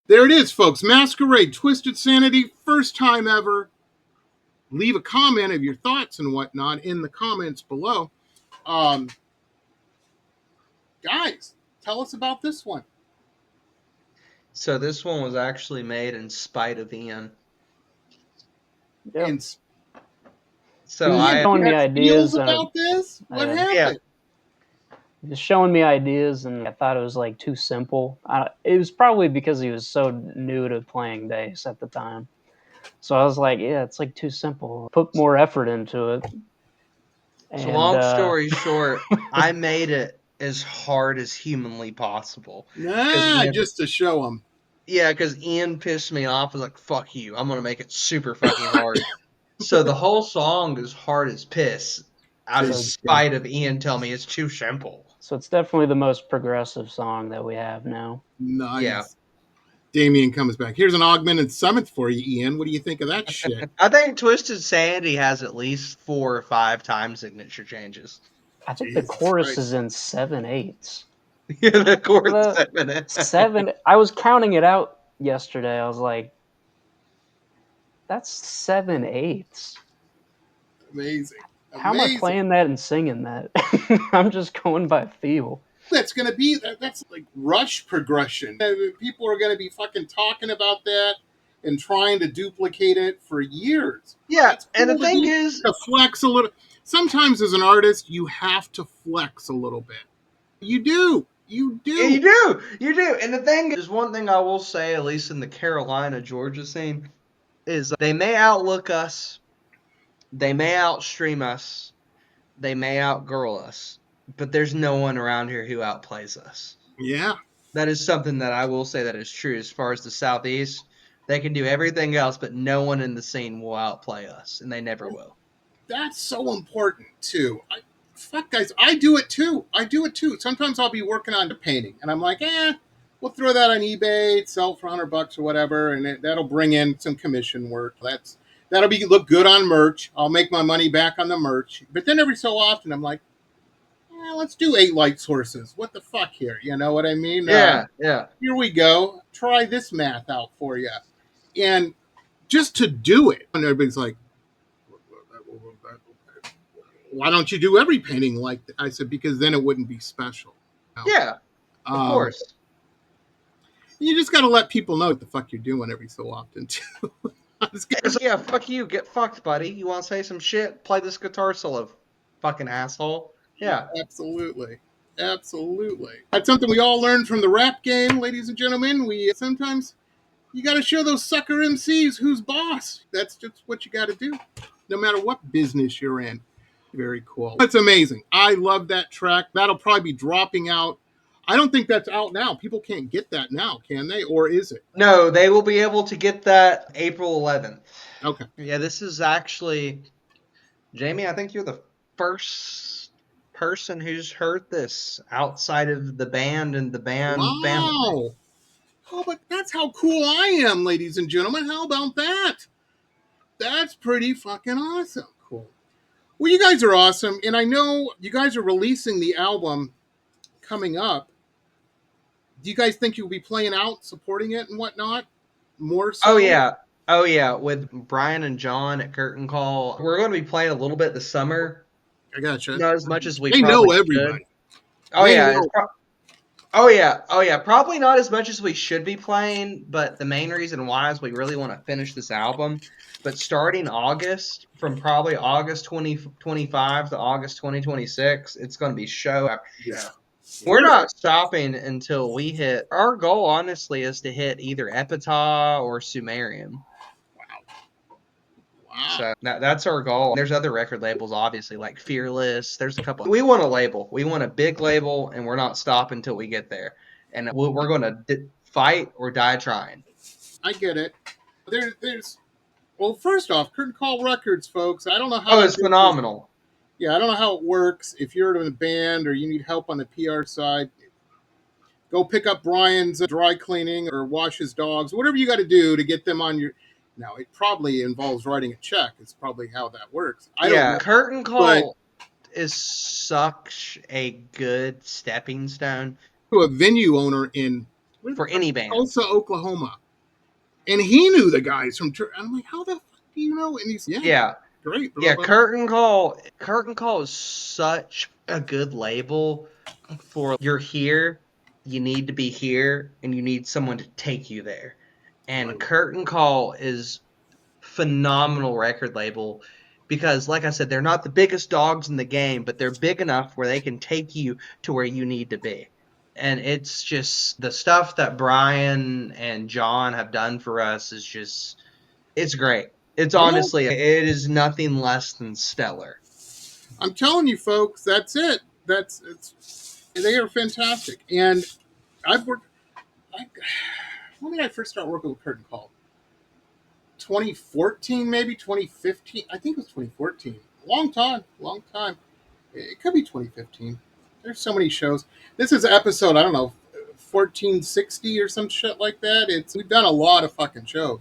There it is, folks. Mäsqueräde, Twisted Sanity, first time ever. Leave a comment of your thoughts and whatnot in the comments below. Guys, tell us about this one. So this one was actually made in spite of Ian. Yep. So He was showing me ideas about this. What happened? He was showing me ideas, and I thought it was like too simple. It was probably because he was so new to playing bass at the time. So I was like, yeah, it's like too simple. Put more effort into it. So long story short, I made it as hard as humanly possible. Just to show him. Yeah, because Ian pissed me off. I was like, fuck you. I'm going to make it super fucking hard. So the whole song is hard as piss out of spite of Ian telling me it's too simple. So it's definitely the most progressive song that we have now. Nice. Yeah. Damien comes back. Here's an augmented summit for you, Ian. What do you think of that shit? I think Twisted Sanity has at least 4 or 5 time signature changes. I think the chorus is in 7/8. Yeah, the chorus 7. I was counting it out yesterday. I was like, that's 7/8. Amazing. How am I playing that and singing that? I'm just going by feel. That's going to be, that's like Rush progression. People are going to be fucking talking about that and trying to duplicate it for years. Yeah, and the thing is, to flex a little. Sometimes as an artist, you have to flex a little bit. You do. You do. Yeah, you do. You do. And the thing is, one thing I will say, at least in the Carolina, Georgia scene, is they may outlook us, they may outstream us, they may outgirl us, but there's no one around here who outplays us. Yeah. That is something that I will say that is true as far as the Southeast. They can do everything else, but no one in the scene will outplay us, and they never will. That's so important, too. Fuck, guys, I do it, too. Sometimes I'll be working on the painting, and I'm like, we'll throw that on eBay, sell for $100 or whatever, and that'll bring in some commission work. That'll look good on merch. I'll make my money back on the merch. But then every so often, I'm like, let's do 8 light sources. What the fuck here? You know what I mean? Yeah. Here we go. Try this math out for you. And just to do it, and everybody's like, why don't you do every painting like that? I said, because then it wouldn't be special. Yeah, of course. You just got to let people know what the fuck you're doing every so often, too. Yeah, fuck you. Get fucked, buddy. You want to say some shit? Play this guitar solo, fucking asshole. Yeah. Absolutely. That's something we all learned from the rap game, ladies and gentlemen. Sometimes you got to show those sucker MCs who's boss. That's just what you got to do, no matter what business you're in. Very cool. That's amazing. I love that track. That'll probably be dropping out. I don't think that's out now. People can't get that now, can they? Or is it? No, they will be able to get that April 11th. Okay. Yeah, this is actually, Jamie, I think you're the first person who's heard this outside of the band and the band family. Wow. Oh, but that's how cool I am, ladies and gentlemen. How about that? That's pretty fucking awesome. Cool. Well, you guys are awesome. And I know you guys are releasing the album coming up. Do you guys think you'll be playing out, supporting it and whatnot? More so? Oh, yeah. With Brian and John at Curtain Call. We're going to be playing a little bit this summer. I gotcha. Not as much as we They probably know everybody. Should. Oh, yeah. Probably not as much as we should be playing, but the main reason why is we really want to finish this album. But starting August, from probably August 2025 to August 2026, it's going to be show after show. Yeah. We're not stopping until we hit. Our goal, honestly, is to hit either Epitaph or Sumerian. Wow. So that's our goal. There's other record labels, obviously, like Fearless. There's a couple. We want a label. We want a big label, and we're not stopping until we get there. And we're going to fight or die trying. I get it. Well, first off, Curtain Call Records, folks. I don't know how. Oh, it's phenomenal. Yeah, I don't know how it works. If you're in a band or you need help on the PR side, go pick up Brian's dry cleaning or wash his dogs, whatever you got to do to get them on your. Now, it probably involves writing a check. It's probably how that works. I don't know. Curtain Call is such a good stepping stone to a venue owner in for any band. Tulsa, Oklahoma. And he knew the guys from church. I'm like, how the fuck do you know? And he's, Yeah. great. Yeah, Curtain Call is such a good label for you're here, you need to be here, and you need someone to take you there. And Right. Curtain Call is phenomenal record label because, like I said, they're not the biggest dogs in the game, but they're big enough where they can take you to where you need to be. And it's just the stuff that Brian and John have done for us is just, it's great. It's honestly, it is nothing less than stellar. I'm telling you, folks, that's it. They are fantastic. And I've worked. When did I first start working with Curtain Call? 2014, maybe 2015. I think it was 2014. Long time. It could be 2015. There's so many shows. This is episode, I don't know, 1460 or some shit like that. We've done a lot of fucking shows,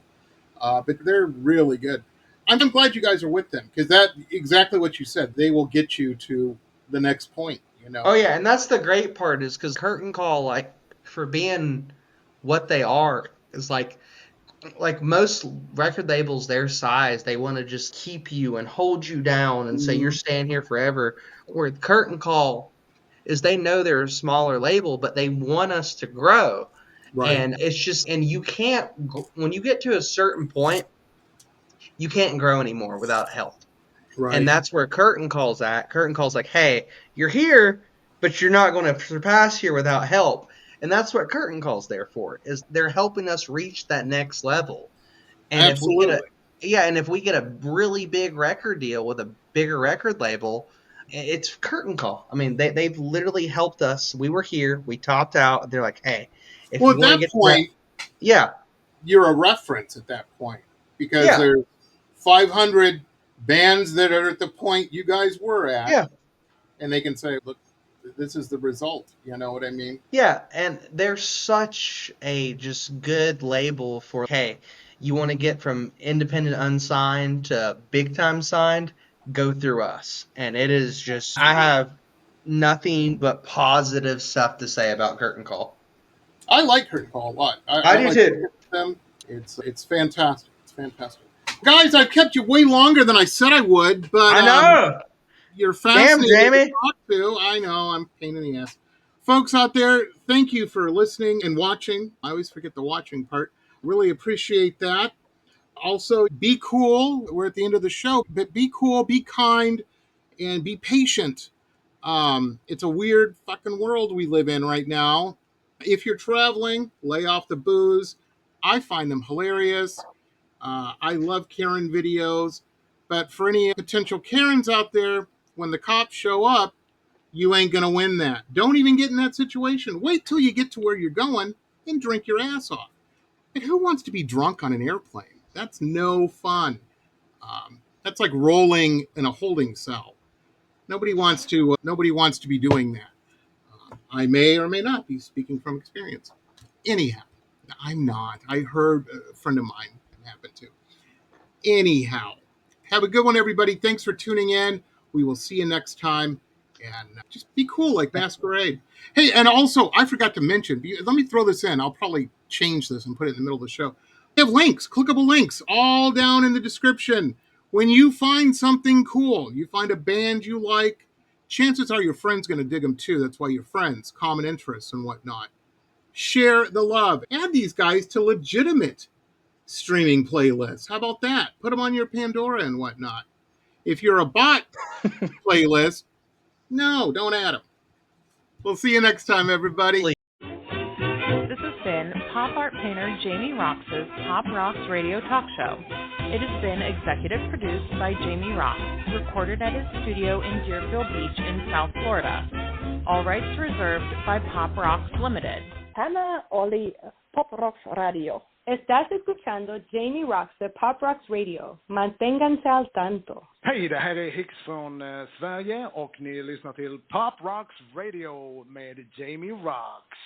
but they're really good. I'm glad you guys are with them because that exactly what you said. They will get you to the next point. Oh yeah, and that's the great part is because Curtain Call, like for being what they are, is like most record labels their size, they want to just keep you and hold you down and say you're staying here forever. Where Curtain Call is they know they're a smaller label, but they want us to grow. Right. And it's just, and you can't, when you get to a certain point, you can't grow anymore without help. Right. And that's where Curtain Call's at. Curtain Call's like, hey, you're here, but you're not going to surpass here without help. And that's what Curtain Call's there for, is they're helping us reach that next level. And Absolutely. if we get a really big record deal with a bigger record label, it's Curtain Call. I mean, they've literally helped us. We were here, we topped out. They're like, hey, if you want to get point, yeah, you're a reference at that point because there's 500 bands that are at the point you guys were at. Yeah. And they can say, look, this is the result. You know what I mean? Yeah, and they're such a just good label for, hey, you want to get from independent unsigned to big time signed, go through us. And it is just, I have nothing but positive stuff to say about Curtain Call. I like Curtain Call a lot. I do too. Them. It's fantastic. It's fantastic. Guys, I've kept you way longer than I said I would, but I know. You're fascinating Damn, Jamie. to talk to. I know, I'm a pain in the ass. Folks out there, thank you for listening and watching. I always forget the watching part. Really appreciate that. Also, be cool. We're at the end of the show, but be cool, be kind, and be patient. It's a weird fucking world we live in right now. If you're traveling, lay off the booze. I find them hilarious. I love Karen videos. But for any potential Karens out there, when the cops show up, you ain't going to win that. Don't even get in that situation. Wait till you get to where you're going and drink your ass off. And who wants to be drunk on an airplane? That's no fun. That's like rolling in a holding cell. Nobody wants to be doing that. I may or may not be speaking from experience. Anyhow, I'm not. I heard a friend of mine happen to. Anyhow, have a good one, everybody. Thanks for tuning in. We will see you next time. And just be cool like Mäsqueräde. Hey, and also, I forgot to mention, let me throw this in. I'll probably change this and put it in the middle of the show. We have links, clickable links, all down in the description. When you find something cool, you find a band you like, chances are your friend's going to dig them too. That's why you're friends, common interests and whatnot. Share the love. Add these guys to legitimate streaming playlists. How about that? Put them on your Pandora and whatnot. If you're a bot playlist, no, don't add them. We'll see you next time, everybody. This has been pop art painter Jamie Roxx's Pop Rocks Radio Talk Show. It has been executive produced by Jamie Roxx, recorded at his studio in Deerfield Beach in South Florida. All rights reserved by Pop Rocks Limited. Hannah Oli, Pop Rocks Radio. Estás escuchando Jamie Roxx de Pop Rocks Radio. Manténganse al tanto. Hej, det här är Hicks från Sverige och ni lyssnar till Pop Rocks Radio med Jamie Roxx.